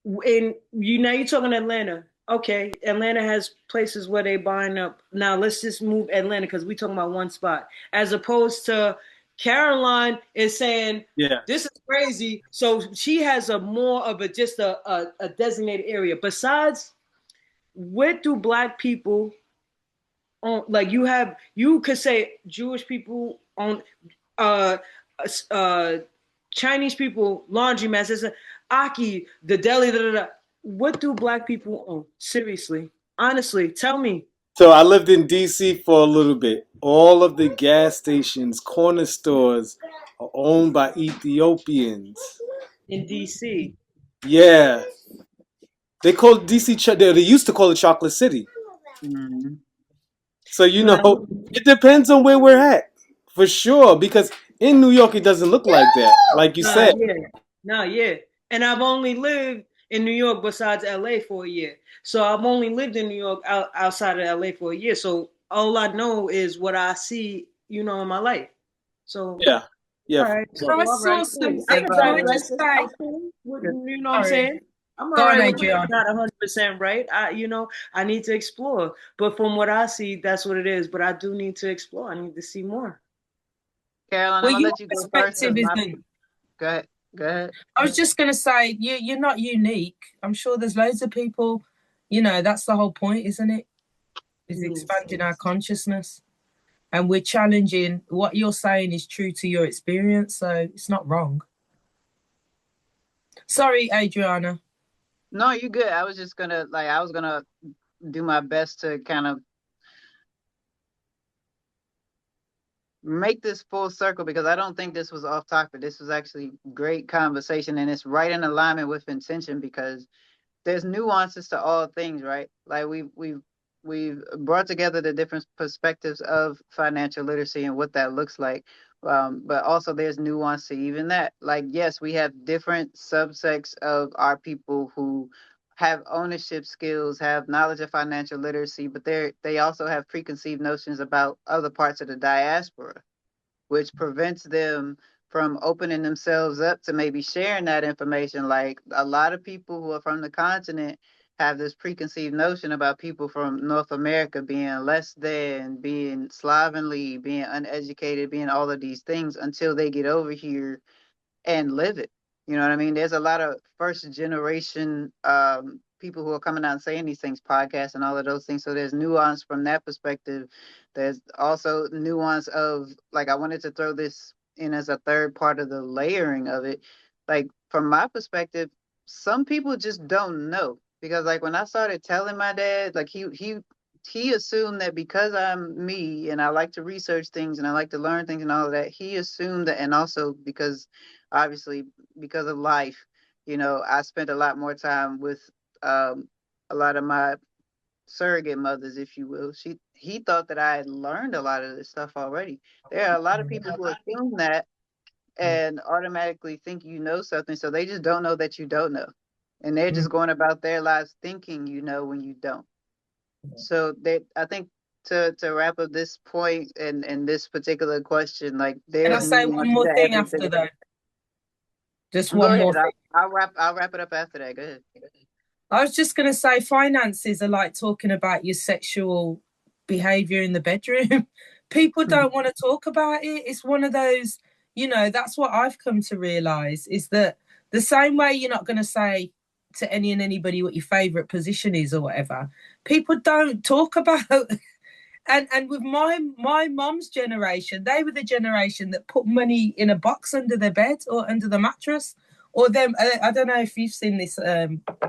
you're talking Atlanta. Okay, Atlanta has places where they buying up. Now let's just move Atlanta because we talking about one spot, as opposed to Caroline is saying, yeah, this is crazy. So she has a more of just a designated area. Besides, where do Black people on, like you could say Jewish people on uh Chinese people laundromats, it's a Aki, the deli, what do Black people own? Seriously, honestly, tell me. So I lived in DC for a little bit. All of the gas stations, corner stores are owned by Ethiopians. In DC. Yeah. They call DC. They used to call it Chocolate City. Mhm. So you No, know, it depends on where we're at, for sure. Because in New York, it doesn't look like that. Like you no, said, yeah, no, yeah. And I've only lived in New York besides LA for a year. So I've only lived in New York outside of LA for a year. So all I know is what I see, you know, in my life. So yeah, yeah. all right, And I all saw right, cool. I something. can Can I digress. just say, I'm cool. Good. You know what I'm sorry, saying? I'm go all on, right with Adriana. not 100% right. You know, I need to explore. But from what I see, that's what it is. But I do need to explore. I need to see more. Carolyn, I'm Well, gonna your let you go first perspective because my isn't. go ahead. Go ahead. I was just going to say, you're not unique. I'm sure there's loads of people. You know, that's the whole point, isn't it? Is Mm. expanding our consciousness, and we're challenging what you're saying is true to your experience, so it's not wrong. Sorry, Adriana. No, you good. I was just gonna I was gonna do my best to kind of make this full circle because I don't think this was off topic. This was actually great conversation and it's right in alignment with intention because there's nuances to all things, right? Like we've brought together the different perspectives of financial literacy and what that looks like. But also there's nuance to even that. Like, yes, we have different subsects of our people who have ownership skills, have knowledge of financial literacy, but they also have preconceived notions about other parts of the diaspora, which prevents them from opening themselves up to maybe sharing that information. Like a lot of people who are from the continent have this preconceived notion about people from North America being less than, being slovenly, being uneducated, being all of these things until they get over here and live it. You know what I mean? There's a lot of first generation people who are coming out and saying these things, podcasts and all of those things. So there's nuance from that perspective. There's also nuance of like I wanted to throw this in as a third part of the layering of it. Like from my perspective, some people just don't know because like when I started telling my dad, like he assumed that because I'm me and I like to research things and I like to learn things and all of that, he assumed that, and also because obviously because of life, you know, I spent a lot more time with um, a lot of my surrogate mothers, if you will. He thought that I had learned a lot of this stuff already. There are a lot of people who assume that and automatically think you know something, so they just don't know that you don't know, and they're just going about their lives thinking you know when you don't. So they, I think. To wrap up this point and this particular question, like Can I there's say one nuance more to thing after everything. though? Just Go one more ahead. thing. I'll wrap it up after that. Go ahead. I was just going to say finances are like talking about your sexual behavior in the bedroom. People don't want to talk about it. It's one of those, you know, that's what I've come to realize is that the same way you're not going to say to any and anybody what your favorite position is or whatever, people don't talk about and with my mom's generation, they were the generation that put money in a box under their bed or under the mattress. Or them, I don't know if you've seen this.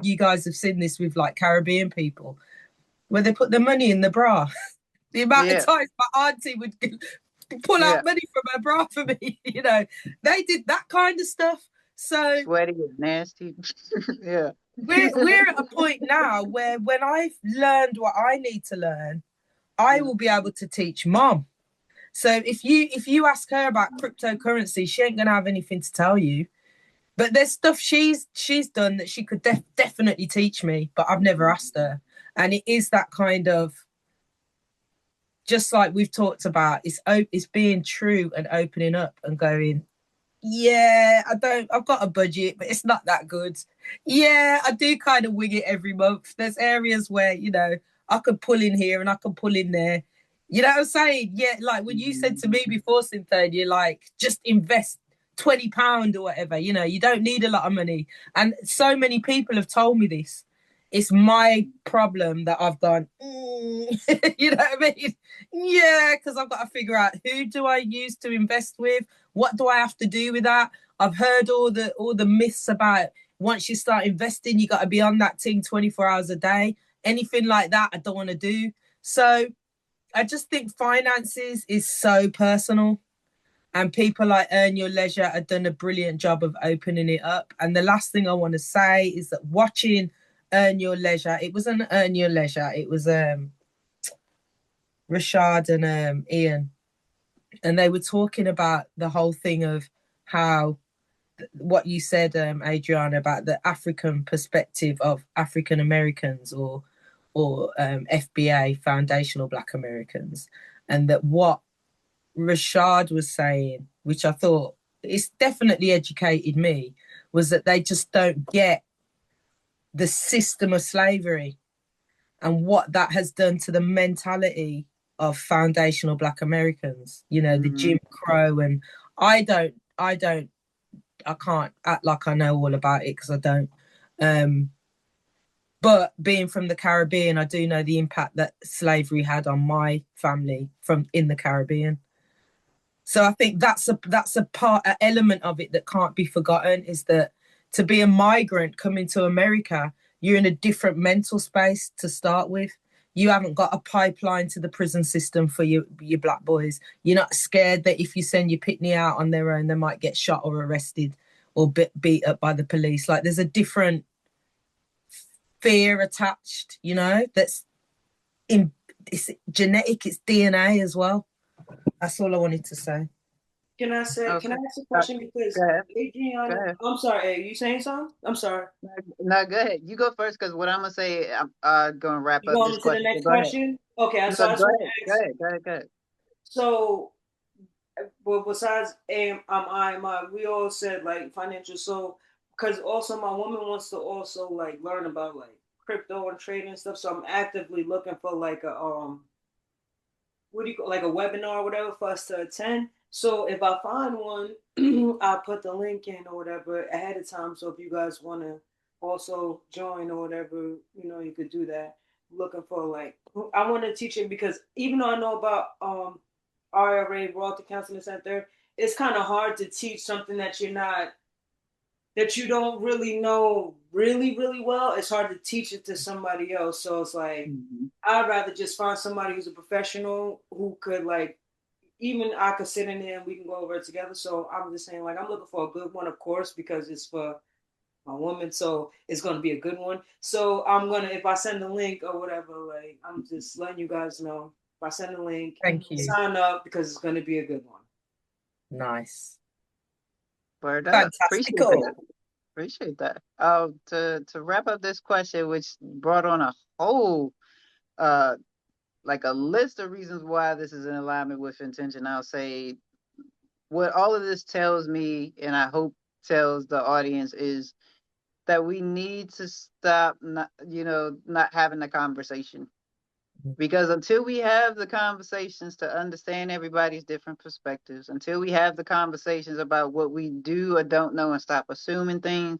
You guys have seen this with like Caribbean people, where they put the money in the bra. The amount of Yeah, times my auntie would pull yeah. out money from her bra for me, you know, they did that kind of stuff. So Sweaty and nasty. Yeah. we're at a point now where when I've learned what I need to learn, I will be able to teach mom. So if you ask her about cryptocurrency, she ain't gonna have anything to tell you. But there's stuff she's done that she could definitely teach me, but I've never asked her. And it is that kind of, just like we've talked about, it's being true and opening up and going, yeah, I've got a budget, but it's not that good. Yeah, I do kind of wing it every month. There's areas where, you know, I could pull in here and I can pull in there. You know what I'm saying? Yeah, like when you said to me before, Cynthonia, like just invest £20 or whatever, you know, you don't need a lot of money. And so many people have told me this. It's my problem that I've gone, you know what I mean? Yeah, because I've got to figure out who do I use to invest with? What do I have to do with that? I've heard all the myths about once you start investing, you got to be on that thing 24 hours a day. Anything like that, I don't want to do. So I just think finances is so personal. And people like Earn Your Leisure have done a brilliant job of opening it up. And the last thing I want to say is that watching Earn Your Leisure. It wasn't Earn Your Leisure. It was Rashad and Ian, and they were talking about the whole thing of how what you said, Adriana, about the African perspective of African Americans or FBA, foundational Black Americans, and that what Rashad was saying, which I thought it's definitely educated me, was that they just don't get the system of slavery and what that has done to the mentality of foundational Black Americans. You know, the Jim Crow, and I can't act like I know all about it because I don't. But being from the Caribbean, I do know the impact that slavery had on my family from in the Caribbean. So I think that's a part, an element of it that can't be forgotten, is that to be a migrant coming to America, you're in a different mental space to start with. You haven't got a pipeline to the prison system for your Black boys. You're not scared that if you send your pitney out on their own, they might get shot or arrested or beat up by the police. Like, there's a different fear attached, you know, that's in, it's genetic, it's DNA as well. That's all I wanted to say. Can I say? Okay. Can I ask a question? Because Go ahead. Go Adriana, ahead. I'm sorry. Are you saying something? I'm sorry. No, go ahead. You go first because what I'm gonna say, I'm gonna wrap You up going this into the question. So next go ahead. question? Okay. No, So I just go want ahead. to Go ask. ahead. Go ahead. Go ahead. So, well, besides we all said like financial. So, because also my woman wants to also like learn about like crypto and trading and stuff. So I'm actively looking for like a what do you call, like a webinar or whatever for us to attend. So if I find one, I'll put the link in or whatever ahead of time. So if you guys want to also join or whatever, you could do that. Looking for like I want to teach it because even though I know about IRA, Roth accounts and this and third, it's kind of hard to teach something that you don't really know really, really well. It's hard to teach it to somebody else. So it's like Mm-hmm. I'd rather just find somebody who's a professional who could like even I could sit in there and we can go over it together. So I'm just saying like I'm looking for a good one, of course, because it's for my woman, so it's gonna be a good one. So I'm gonna if I send the link or whatever, like I'm just letting you guys know. If I send the link, Thank you. sign up because it's gonna be a good one. Nice. Word up. Appreciate Fantastical. that. Appreciate that. To wrap up this question, which brought on a whole uh like a list of reasons why this is in alignment with intention. I'll say what all of this tells me, and I hope tells the audience, is that we need to stop not having the conversation. Because until we have the conversations to understand everybody's different perspectives, until we have the conversations about what we do or don't know and stop assuming things,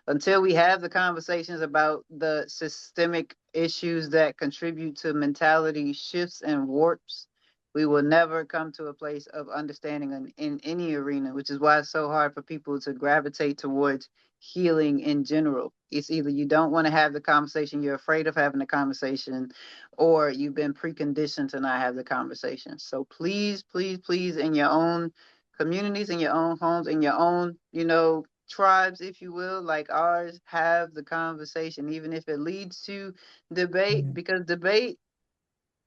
until we have the conversations about the systemic issues that contribute to mentality shifts and warps, we will never come to a place of understanding in any arena, which is why it's so hard for people to gravitate towards healing in general. It's either you don't want to have the conversation, you're afraid of having the conversation, or you've been preconditioned to not have the conversation. So please, please, please, in your own communities, in your own homes, in your own, tribes, if you will, like ours, have the conversation, even if it leads to debate, because debate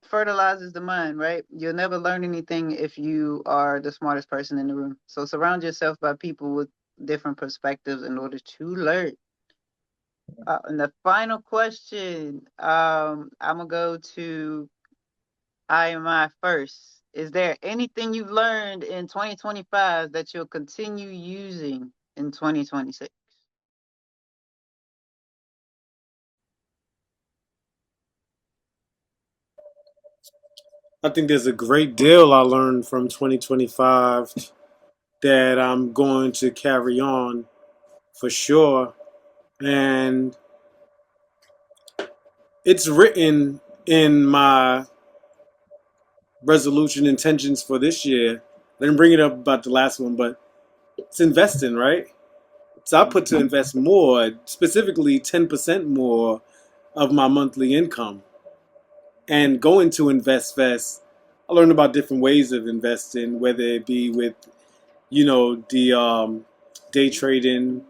fertilizes the mind, right? You'll never learn anything if you are the smartest person in the room. So surround yourself by people with different perspectives in order to learn. And the final question, I'm gonna go to I am I first. Is there anything you've learned in 2025 that you'll continue using in 2026? I think there's a great deal I learned from 2025 that I'm going to carry on for sure. And it's written in my resolution intentions for this year. I didn't bring it up about the last one, but it's investing, right? So I put to invest more, specifically 10% more of my monthly income. And going to InvestFest, I learned about different ways of investing, whether it be with, the day trading,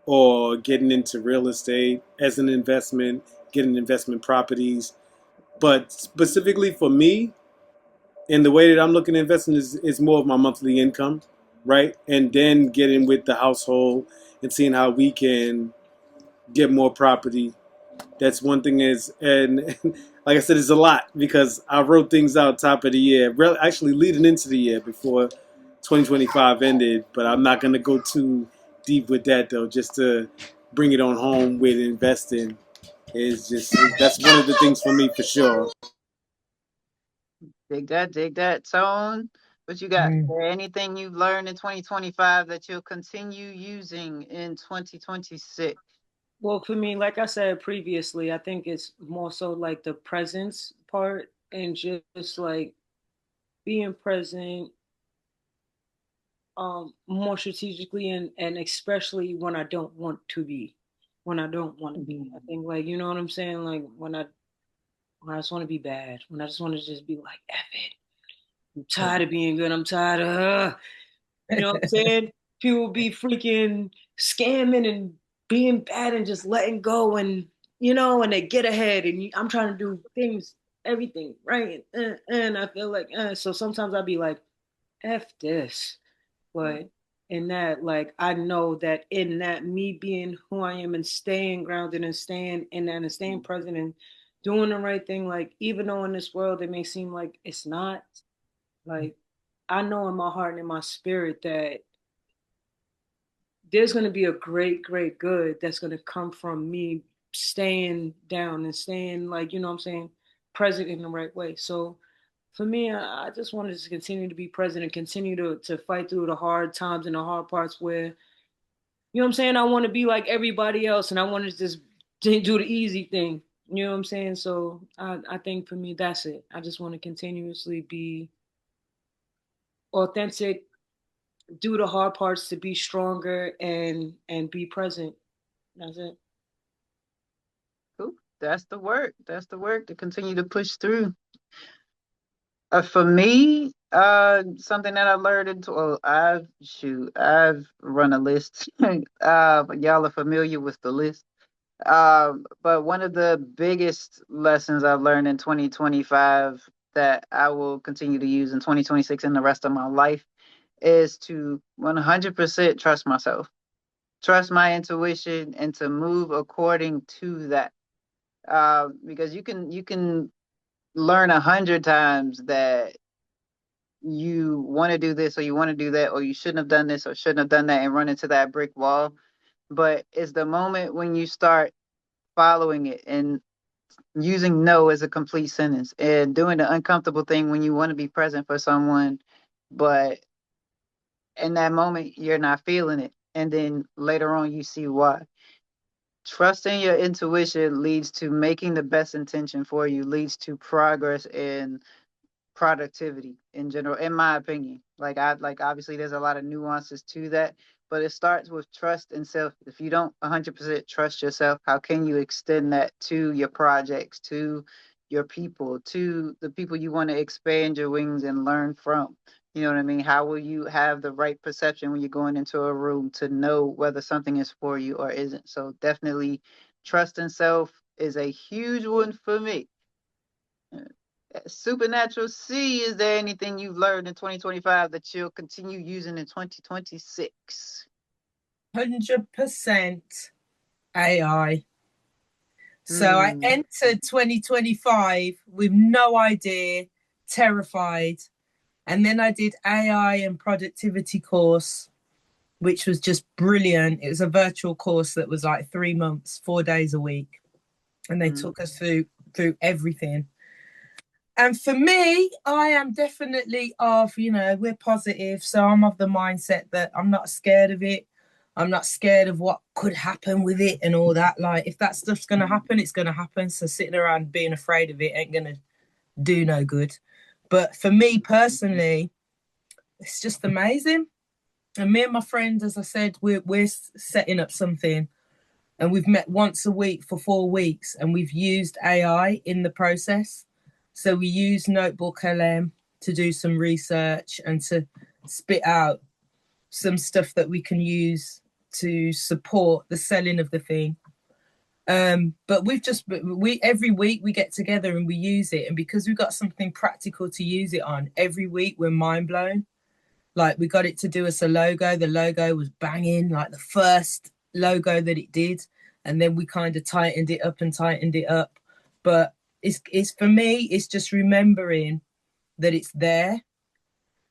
or getting into real estate as an investment, getting investment properties. But specifically for me, and the way that I'm looking at investing is more of my monthly income, right? And then getting with the household and seeing how we can get more property. That's one thing and like I said, it's a lot because I wrote things out top of the year, actually leading into the year before 2025 ended. But I'm not going to go too deep with that though, just to bring it on home with investing is just, that's one of the things for me for sure. Dig that, dig that. Tone, what you got? Is there anything you've learned in 2025 that you'll continue using in 2026? Well, for me, like I said previously, I think it's more so like the presence part and just like being present more strategically and especially when I don't want to be. When I don't want to be. I think like you know what I'm saying? Like when I just want to be bad. When I just want to just be like, F it. I'm tired of being good. I'm tired of you know what I'm saying? People be freaking scamming and being bad and just letting go and and they get ahead and I'm trying to do things, everything right, and I feel like so sometimes I'll be like, F this, but in that like I know that in that me being who I am and staying grounded and staying in that and staying present and doing the right thing, like even though in this world it may seem like it's not, like I know in my heart and in my spirit that there's going to be a great, great good that's going to come from me staying down and staying, like, you know what I'm saying, present in the right way. So for me, I just wanted to continue to be present and continue to fight through the hard times and the hard parts where, you know what I'm saying, I want to be like everybody else and I want to just do the easy thing. You know what I'm saying? So I think for me, that's it. I just want to continuously be authentic, do the hard parts to be stronger and be present. That's it. Cool. That's the work. That's the work to continue to push through. For me, something that I learned well, I've run a list. Y'all are familiar with the list. But one of the biggest lessons I've learned in 2025 that I will continue to use in 2026 and the rest of my life is to 100% trust myself, trust my intuition, and to move according to that. Because you can learn 100 times that you want to do this or you want to do that or you shouldn't have done this or shouldn't have done that and run into that brick wall. But it's the moment when you start following it and using no as a complete sentence and doing the uncomfortable thing when you want to be present for someone, but in that moment you're not feeling it. And then later on you see why. Trusting your intuition leads to making the best intention for you, leads to progress and productivity in general, in my opinion. Like obviously there's a lot of nuances to that, but it starts with trust and self. If you don't 100% trust yourself, how can you extend that to your projects, to your people, to the people you want to expand your wings and learn from? You know what I mean? How will you have the right perception when you're going into a room to know whether something is for you or isn't? So definitely trust in self is a huge one for me. Supernatural C, is there anything you've learned in 2025 that you'll continue using in 2026? 100% AI. So I Hmm. entered 2025 with no idea, terrified. And then I did AI and productivity course, which was just brilliant. It was a virtual course that was like 3 months, 4 days a week. And they took us through everything. And for me, I am definitely we're positive. So I'm of the mindset that I'm not scared of it. I'm not scared of what could happen with it and all that. Like, if that stuff's going to happen, it's going to happen. So sitting around being afraid of it ain't going to do no good. But for me personally, it's just amazing. And me and my friend, as I said, we're setting up something and we've met once a week for 4 weeks and we've used AI in the process. So we use Notebook LM to do some research and to spit out some stuff that we can use to support the selling of the thing. But we every week we get together and we use it, and because we've got something practical to use it on, every week we're mind blown. Like, we got it to do us a logo. The logo was banging, like the first logo that it did, and then we kind of tightened it up and tightened it up. But it's for me, it's just remembering that it's there,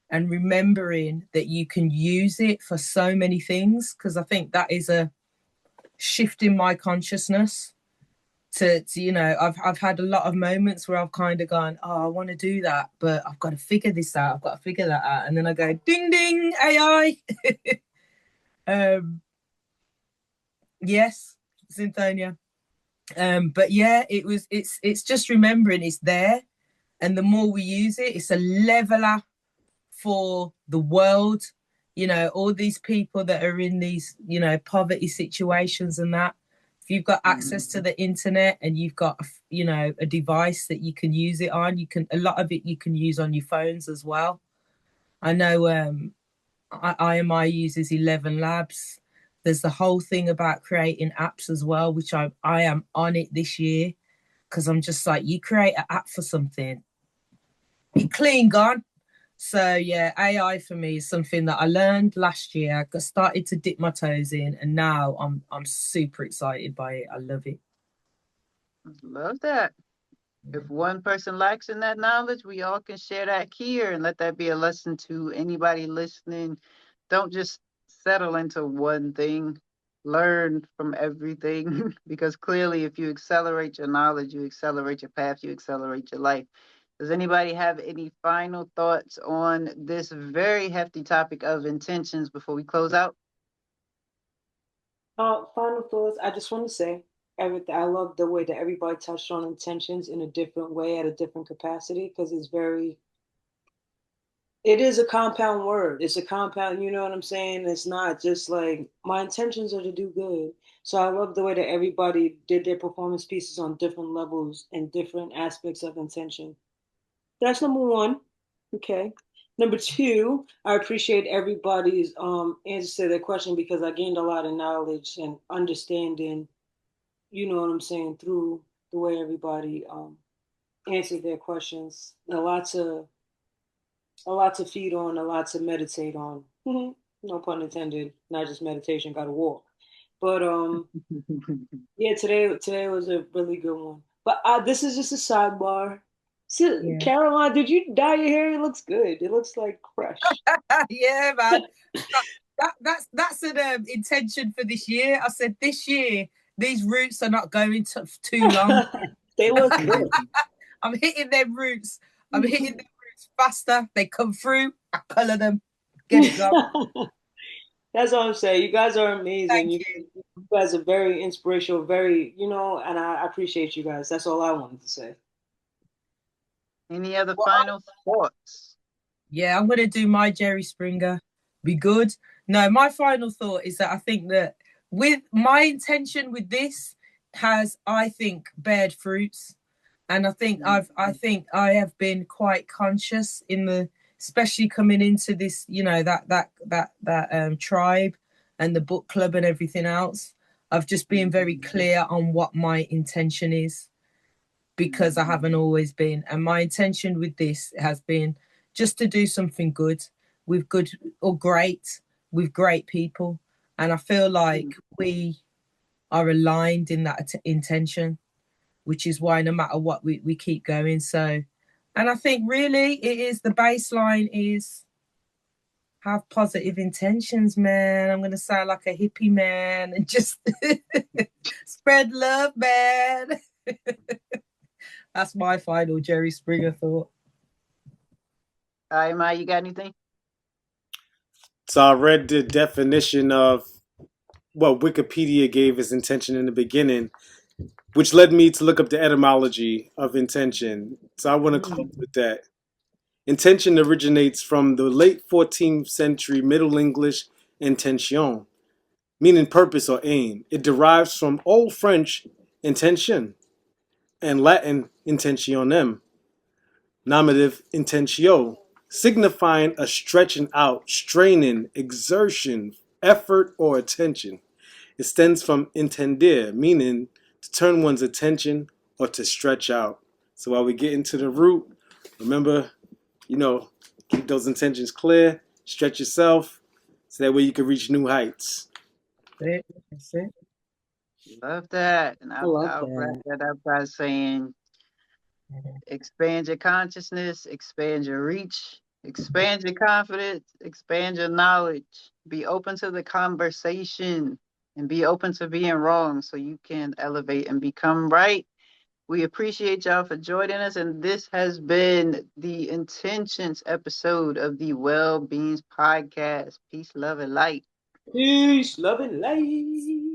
and remembering that you can use it for so many things, because I think that is a shift in my consciousness to I've had a lot of moments where I've kind of gone, oh, I want to do that, but I've got to figure this out, I've got to figure that out, and then I go, ding ding, AI. Yes, Cynthonia. But yeah, it's just remembering it's there, and the more we use it, it's a leveler for the world. All these people that are in these poverty situations and that, if you've got access to the internet and you've got a device that you can use it on, a lot of it you can use on your phones as well. I know IMI uses 11 Labs. There's the whole thing about creating apps as well, which I am on it this year, because I'm just like, you create an app for something, be clean gone. So yeah, AI for me is something that I learned last year. I started to dip my toes in, and now I'm super excited by it. I love it. Love that. If one person lacks in that knowledge, we all can share that here and let that be a lesson to anybody listening. Don't just settle into one thing. Learn from everything because clearly, if you accelerate your knowledge, you accelerate your path, you accelerate your life. Does anybody have any final thoughts on this very hefty topic of intentions before we close out? Final thoughts. I just want to say everything. I love the way that everybody touched on intentions in a different way at a different capacity, because it is a compound word. It's a compound, you know what I'm saying? It's not just like my intentions are to do good. So I love the way that everybody did their performance pieces on different levels and different aspects of intention. That's number one. Okay. Number two, I appreciate everybody's answers to their question, because I gained a lot of knowledge and understanding, you know what I'm saying, through the way everybody answered their questions. A lot to feed on, a lot to meditate on. No pun intended. Not just meditation, got to walk. But yeah, today was a really good one. But this is just a sidebar. See, Yeah. Caroline, did you dye your hair? It looks good. It looks like fresh. Yeah, man. That's an intention for this year. I said this year these roots are not going too long. They look good. I'm hitting them roots. I'm hitting them roots faster. They come through. I color them. Get it going. That's what I'm saying. You guys are amazing. Thank You, you. you guys are very inspirational, very, and I appreciate you guys. That's all I wanted to say. Any other Well, final thoughts? yeah, I'm gonna do my Jerry Springer. Be good. No, my final thought is that I think that with my intention with this has, I think, bared fruits. And I think I have been quite conscious in especially coming into this, that tribe and the book club and everything else. I've just been very clear on what my intention is, because I haven't always been. And my intention with this has been just to do something good with good or great with great people. And I feel like we are aligned in that intention, which is why no matter what, we keep going. So, and I think really it is, the baseline is have positive intentions, man. I'm going to sound like a hippie, man, and just spread love, man. That's my final Jerry Springer thought. All right, Ma, you got anything? So I read the definition of what Wikipedia gave as intention in the beginning, which led me to look up the etymology of intention. So I want to close with that. Intention originates from the late 14th century Middle English intention, meaning purpose or aim. It derives from Old French intention and Latin intentionem, nominative intentio, signifying a stretching out, straining, exertion, effort, or attention. It stems from intender, meaning to turn one's attention or to stretch out. So while we get into the root, remember, keep those intentions clear, stretch yourself, so that way you can reach new heights. That's it. Love that. And I love I'll wrap that. that up by saying expand your consciousness, expand your reach, expand your confidence, expand your knowledge. Be open to the conversation and be open to being wrong so you can elevate and become right. We appreciate y'all for joining us, and this has been the Intentions episode of the Well Beings Podcast. Peace, love, and light. Peace, love, and light.